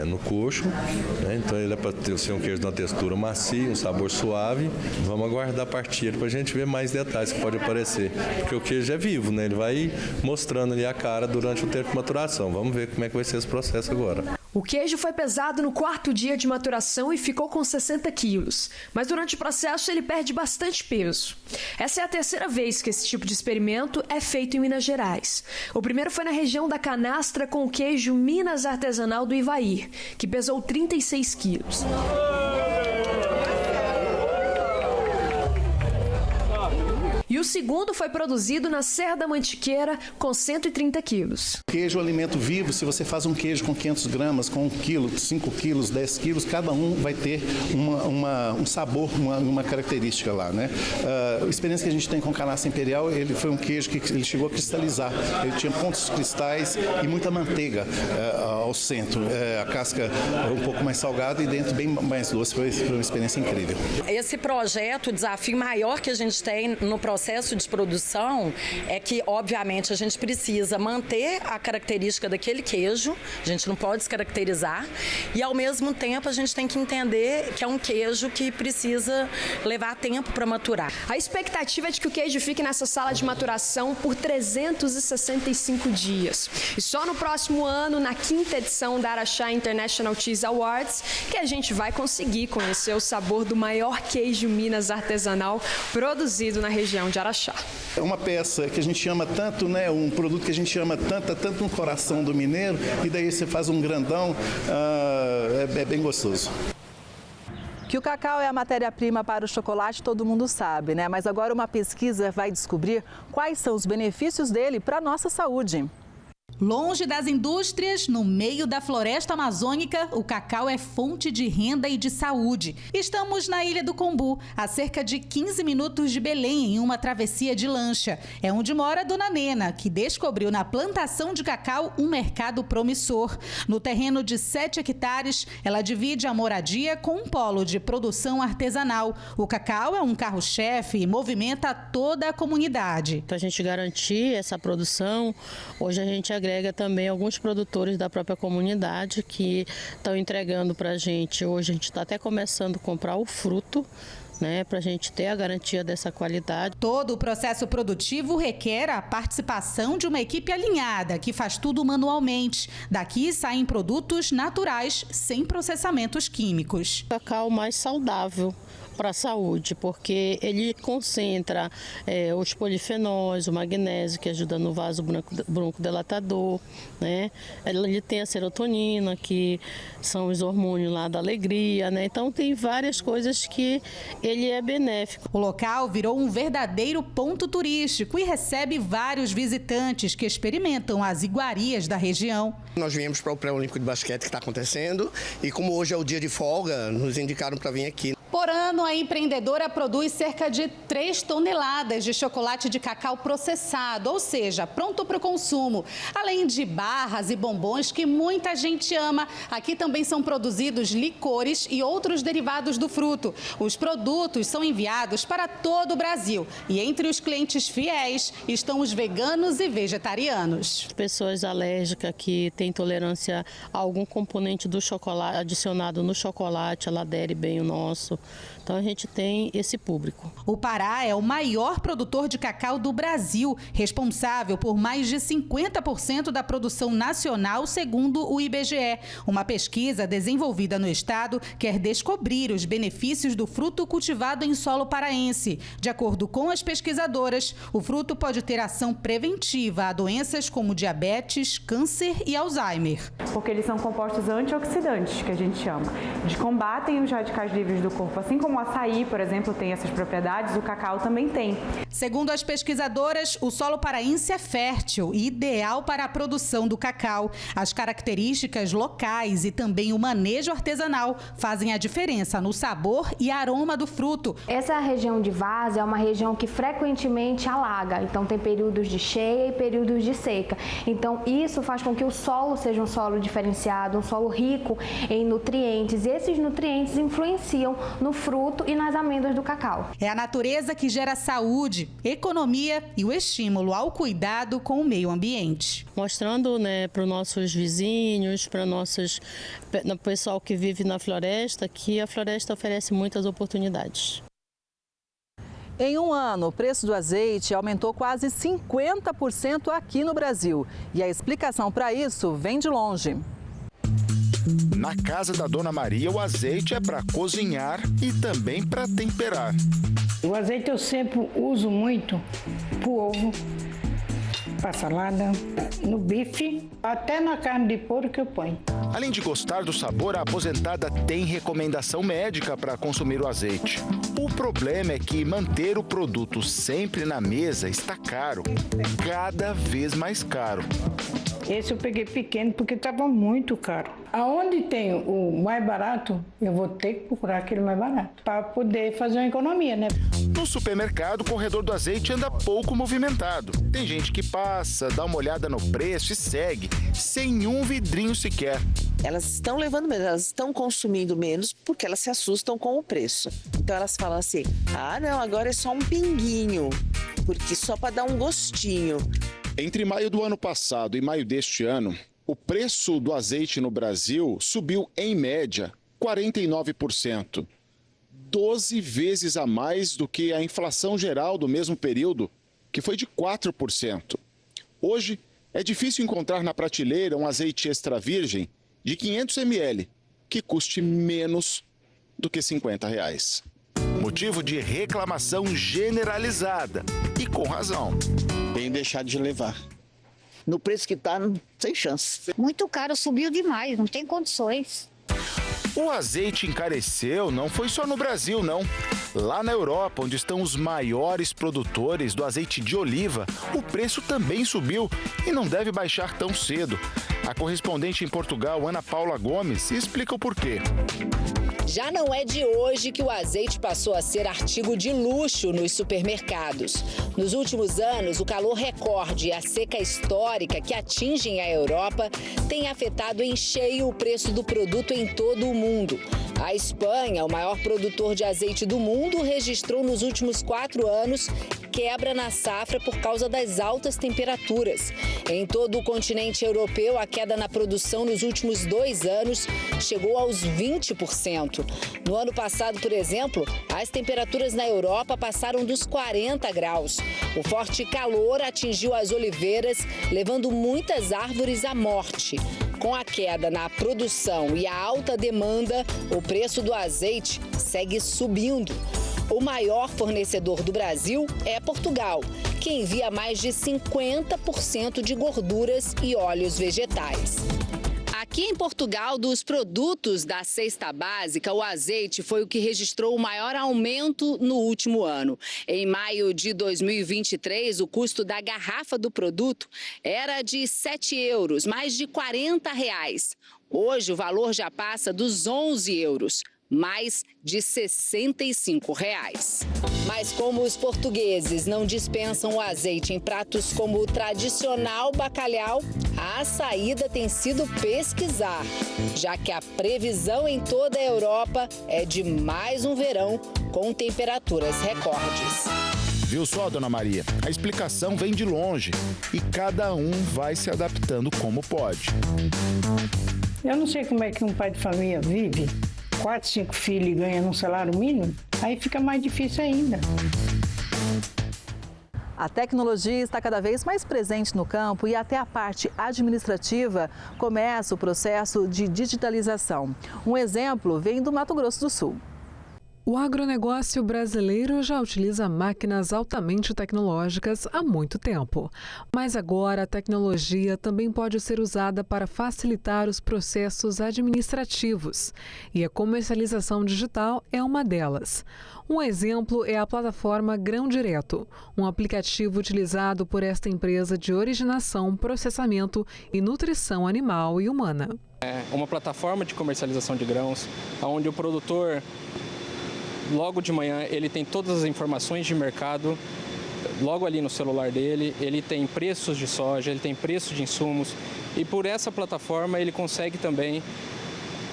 no coxo, né, então ele é para ser um queijo de uma textura macia, um sabor suave. Vamos aguardar a partir para a gente ver mais detalhes que pode aparecer. Porque o queijo é vivo, né? Ele vai mostrando ali a cara durante o tempo de maturação. Vamos ver como é que vai ser esse processo agora. O queijo foi pesado no 4º dia de maturação e ficou com 60 quilos. Mas durante o processo ele perde bastante peso. Essa é a 3ª vez que esse tipo de experimento é feito em Minas Gerais. O primeiro foi na região da Canastra com o queijo Minas Artesanal do Ivair, que pesou 36 quilos. E o segundo foi produzido na Serra da Mantiqueira com 130 quilos. Queijo é um alimento vivo. Se você faz um queijo com 500 gramas, com 1 quilo, 5 quilos, 10 quilos, cada um vai ter um sabor, uma característica lá, né? A experiência que a gente tem com Canastra Imperial, ele foi um queijo que ele chegou a cristalizar. Ele tinha pontos cristais e muita manteiga ao centro. A casca um pouco mais salgada e dentro bem mais doce. Foi uma experiência incrível. Esse projeto, o desafio maior que a gente tem no processo de produção é que, obviamente, a gente precisa manter a característica daquele queijo, a gente não pode descaracterizar, e, ao mesmo tempo, a gente tem que entender que é um queijo que precisa levar tempo para maturar. A expectativa é de que o queijo fique nessa sala de maturação por 365 dias. E só no próximo ano, na 5ª edição da Araxá International Cheese Awards, que a gente vai conseguir conhecer o sabor do maior queijo Minas artesanal produzido na região de Araxá. É uma peça que a gente ama tanto, né? Um produto que a gente ama tanto no coração do mineiro, e daí você faz um grandão, é bem gostoso. Que o cacau é a matéria-prima para o chocolate, todo mundo sabe, né? Mas agora uma pesquisa vai descobrir quais são os benefícios dele para a nossa saúde. Longe das indústrias, no meio da floresta amazônica, o cacau é fonte de renda e de saúde. Estamos na Ilha do Combu, a cerca de 15 minutos de Belém, em uma travessia de lancha. É onde mora a Dona Nena, que descobriu na plantação de cacau um mercado promissor. No terreno de 7 hectares, ela divide a moradia com um polo de produção artesanal. O cacau é um carro-chefe e movimenta toda a comunidade. Para a gente garantir essa produção, hoje a gente agrega também alguns produtores da própria comunidade que estão entregando para a gente. Hoje a gente está até começando a comprar o fruto, né, para a gente ter a garantia dessa qualidade. Todo o processo produtivo requer a participação de uma equipe alinhada, que faz tudo manualmente. Daqui saem produtos naturais, sem processamentos químicos. Cacau mais saudável para a saúde, porque ele concentra os polifenóis, o magnésio, que ajuda no vaso broncodilatador, né? Ele tem a serotonina, que são os hormônios lá da alegria, né? Então tem várias coisas que ele é benéfico. O local virou um verdadeiro ponto turístico e recebe vários visitantes que experimentam as iguarias da região. Nós viemos para o pré-olímpico de basquete que está acontecendo e como hoje é o dia de folga, nos indicaram para vir aqui. Por ano, a empreendedora produz cerca de 3 toneladas de chocolate de cacau processado, ou seja, pronto para o consumo. Além de barras e bombons que muita gente ama, aqui também são produzidos licores e outros derivados do fruto. Os produtos são enviados para todo o Brasil e entre os clientes fiéis estão os veganos e vegetarianos. Pessoas alérgicas que têm intolerância a algum componente do chocolate adicionado no chocolate, ela adere bem o nosso. Então a gente tem esse público. O Pará é o maior produtor de cacau do Brasil, responsável por mais de 50% da produção nacional, segundo o IBGE. Uma pesquisa desenvolvida no estado quer descobrir os benefícios do fruto cultivado em solo paraense. De acordo com as pesquisadoras, o fruto pode ter ação preventiva a doenças como diabetes, câncer e Alzheimer. Porque eles são compostos antioxidantes, que a gente chama. Eles combatem os radicais livres do corpo. Assim como o açaí, por exemplo, tem essas propriedades, o cacau também tem. Segundo as pesquisadoras, o solo paraense é fértil e ideal para a produção do cacau. As características locais e também o manejo artesanal fazem a diferença no sabor e aroma do fruto. Essa região de várzea é uma região que frequentemente alaga, então tem períodos de cheia e períodos de seca. Então isso faz com que o solo seja um solo diferenciado, um solo rico em nutrientes, e esses nutrientes influenciam no fruto e nas amêndoas do cacau. É a natureza que gera saúde, economia e o estímulo ao cuidado com o meio ambiente. Mostrando, para os nossos vizinhos, para o pessoal que vive na floresta, que a floresta oferece muitas oportunidades. Em um ano, o preço do azeite aumentou quase 50% aqui no Brasil. E a explicação para isso vem de longe. Na casa da Dona Maria, o azeite é para cozinhar e também para temperar. O azeite eu sempre uso muito para o ovo, para salada, no bife, até na carne de porco eu ponho. Além de gostar do sabor, a aposentada tem recomendação médica para consumir o azeite. O problema é que manter o produto sempre na mesa está caro, cada vez mais caro. Esse eu peguei pequeno porque estava muito caro. Aonde tem o mais barato, eu vou ter que procurar aquele mais barato para poder fazer uma economia, né? No supermercado, o corredor do azeite anda pouco movimentado. Tem gente que passa, dá uma olhada no preço e segue, sem um vidrinho sequer. Elas estão levando menos, elas estão consumindo menos porque elas se assustam com o preço. Então elas falam assim, não, agora é só um pinguinho, porque só para dar um gostinho. Entre maio do ano passado e maio deste ano, o preço do azeite no Brasil subiu, em média, 49%. 12 vezes a mais do que a inflação geral do mesmo período, que foi de 4%. Hoje, é difícil encontrar na prateleira um azeite extra virgem de 500 ml, que custe menos do que R$50. Motivo de reclamação generalizada, e com razão. Tem deixado de levar. No preço que está, sem chance. Muito caro, subiu demais, não tem condições. O azeite encareceu não foi só no Brasil, não. Lá na Europa, onde estão os maiores produtores do azeite de oliva, o preço também subiu e não deve baixar tão cedo. A correspondente em Portugal, Ana Paula Gomes, explica o porquê. Já não é de hoje que o azeite passou a ser artigo de luxo nos supermercados. Nos últimos anos, o calor recorde e a seca histórica que atingem a Europa tem afetado em cheio o preço do produto em todo o mundo. A Espanha, o maior produtor de azeite do mundo, registrou nos últimos 4 anos quebra na safra por causa das altas temperaturas. Em todo o continente europeu, a queda na produção nos últimos 2 anos chegou aos 20%. No ano passado, por exemplo, as temperaturas na Europa passaram dos 40 graus. O forte calor atingiu as oliveiras, levando muitas árvores à morte. Com a queda na produção e a alta demanda, o preço do azeite segue subindo. O maior fornecedor do Brasil é Portugal, que envia mais de 50% de gorduras e óleos vegetais. Aqui em Portugal, dos produtos da cesta básica, o azeite foi o que registrou o maior aumento no último ano. Em maio de 2023, o custo da garrafa do produto era de €7, mais de R$40. Hoje, o valor já passa dos €11. mais de R$ 65. Mas como os portugueses não dispensam o azeite em pratos como o tradicional bacalhau, a saída tem sido pesquisar, já que a previsão em toda a Europa é de mais um verão com temperaturas recordes. Viu só, dona Maria? A explicação vem de longe e cada um vai se adaptando como pode. Eu não sei como é que um pai de família vive. 4, 5 filhos e ganha um salário mínimo, aí fica mais difícil ainda. A tecnologia está cada vez mais presente no campo e até a parte administrativa começa o processo de digitalização. Um exemplo vem do Mato Grosso do Sul. O agronegócio brasileiro já utiliza máquinas altamente tecnológicas há muito tempo. Mas agora a tecnologia também pode ser usada para facilitar os processos administrativos. E a comercialização digital é uma delas. Um exemplo é a plataforma Grão Direto, um aplicativo utilizado por esta empresa de originação, processamento e nutrição animal e humana. É uma plataforma de comercialização de grãos, onde o produtor, logo de manhã, ele tem todas as informações de mercado, logo ali no celular dele, ele tem preços de soja, ele tem preços de insumos e por essa plataforma ele consegue também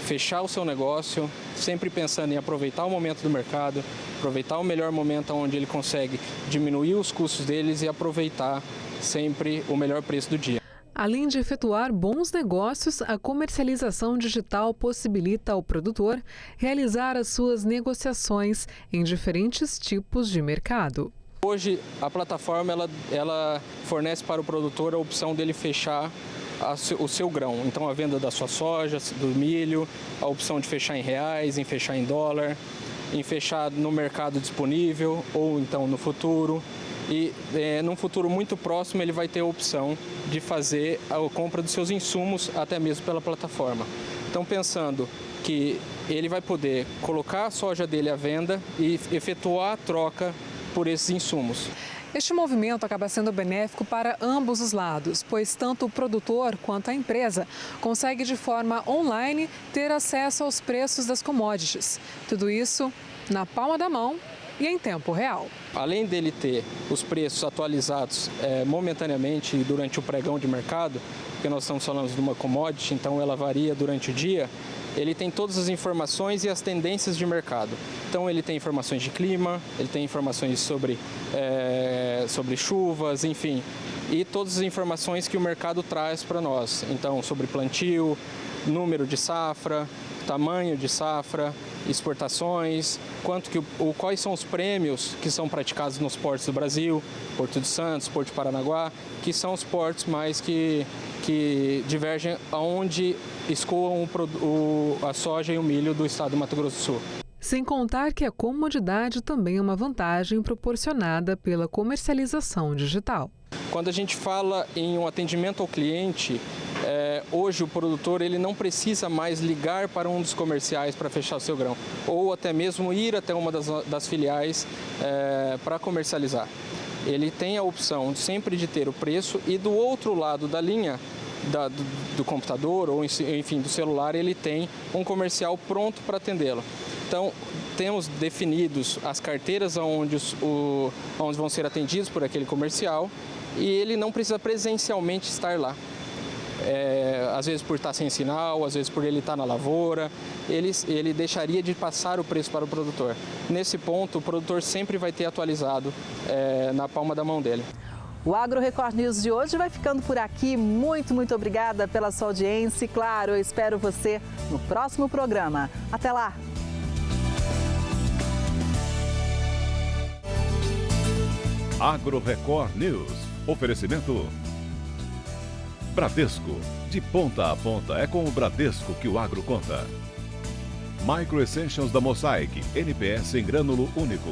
fechar o seu negócio, sempre pensando em aproveitar o momento do mercado, aproveitar o melhor momento onde ele consegue diminuir os custos deles e aproveitar sempre o melhor preço do dia. Além de efetuar bons negócios, a comercialização digital possibilita ao produtor realizar as suas negociações em diferentes tipos de mercado. Hoje, a plataforma ela fornece para o produtor a opção dele fechar o seu grão. Então, a venda da sua soja, do milho, a opção de fechar em reais, em fechar em dólar, em fechar no mercado disponível ou então no futuro. E num futuro muito próximo ele vai ter a opção de fazer a compra dos seus insumos até mesmo pela plataforma. Então pensando que ele vai poder colocar a soja dele à venda e efetuar a troca por esses insumos. Este movimento acaba sendo benéfico para ambos os lados, pois tanto o produtor quanto a empresa consegue de forma online ter acesso aos preços das commodities. Tudo isso na palma da mão e em tempo real. Além dele ter os preços atualizados momentaneamente durante o pregão de mercado, porque nós estamos falando de uma commodity, então ela varia durante o dia, ele tem todas as informações e as tendências de mercado. Então ele tem informações de clima, ele tem informações sobre chuvas, enfim, e todas as informações que o mercado traz para nós. Então sobre plantio, número de safra, tamanho de safra, exportações, quais são os prêmios que são praticados nos portos do Brasil, Porto de Santos, Porto de Paranaguá, que são os portos mais que divergem aonde escoam a soja e o milho do estado do Mato Grosso do Sul. Sem contar que a comodidade também é uma vantagem proporcionada pela comercialização digital. Quando a gente fala em um atendimento ao cliente, hoje o produtor ele não precisa mais ligar para um dos comerciais para fechar o seu grão, ou até mesmo ir até uma das filiais para comercializar. Ele tem a opção sempre de ter o preço e do outro lado da linha do computador ou enfim do celular ele tem um comercial pronto para atendê-lo. Então temos definidos as carteiras onde vão ser atendidos por aquele comercial e ele não precisa presencialmente estar lá. Às vezes por estar sem sinal, às vezes por ele estar na lavoura, ele deixaria de passar o preço para o produtor. Nesse ponto, o produtor sempre vai ter atualizado na palma da mão dele. O Agro Record News de hoje vai ficando por aqui. Muito obrigada pela sua audiência e, claro, eu espero você no próximo programa. Até lá! Agro Record News. Oferecimento Bradesco. De ponta a ponta é com o Bradesco que o agro conta. Micro Essentials da Mosaic. NPS em grânulo único.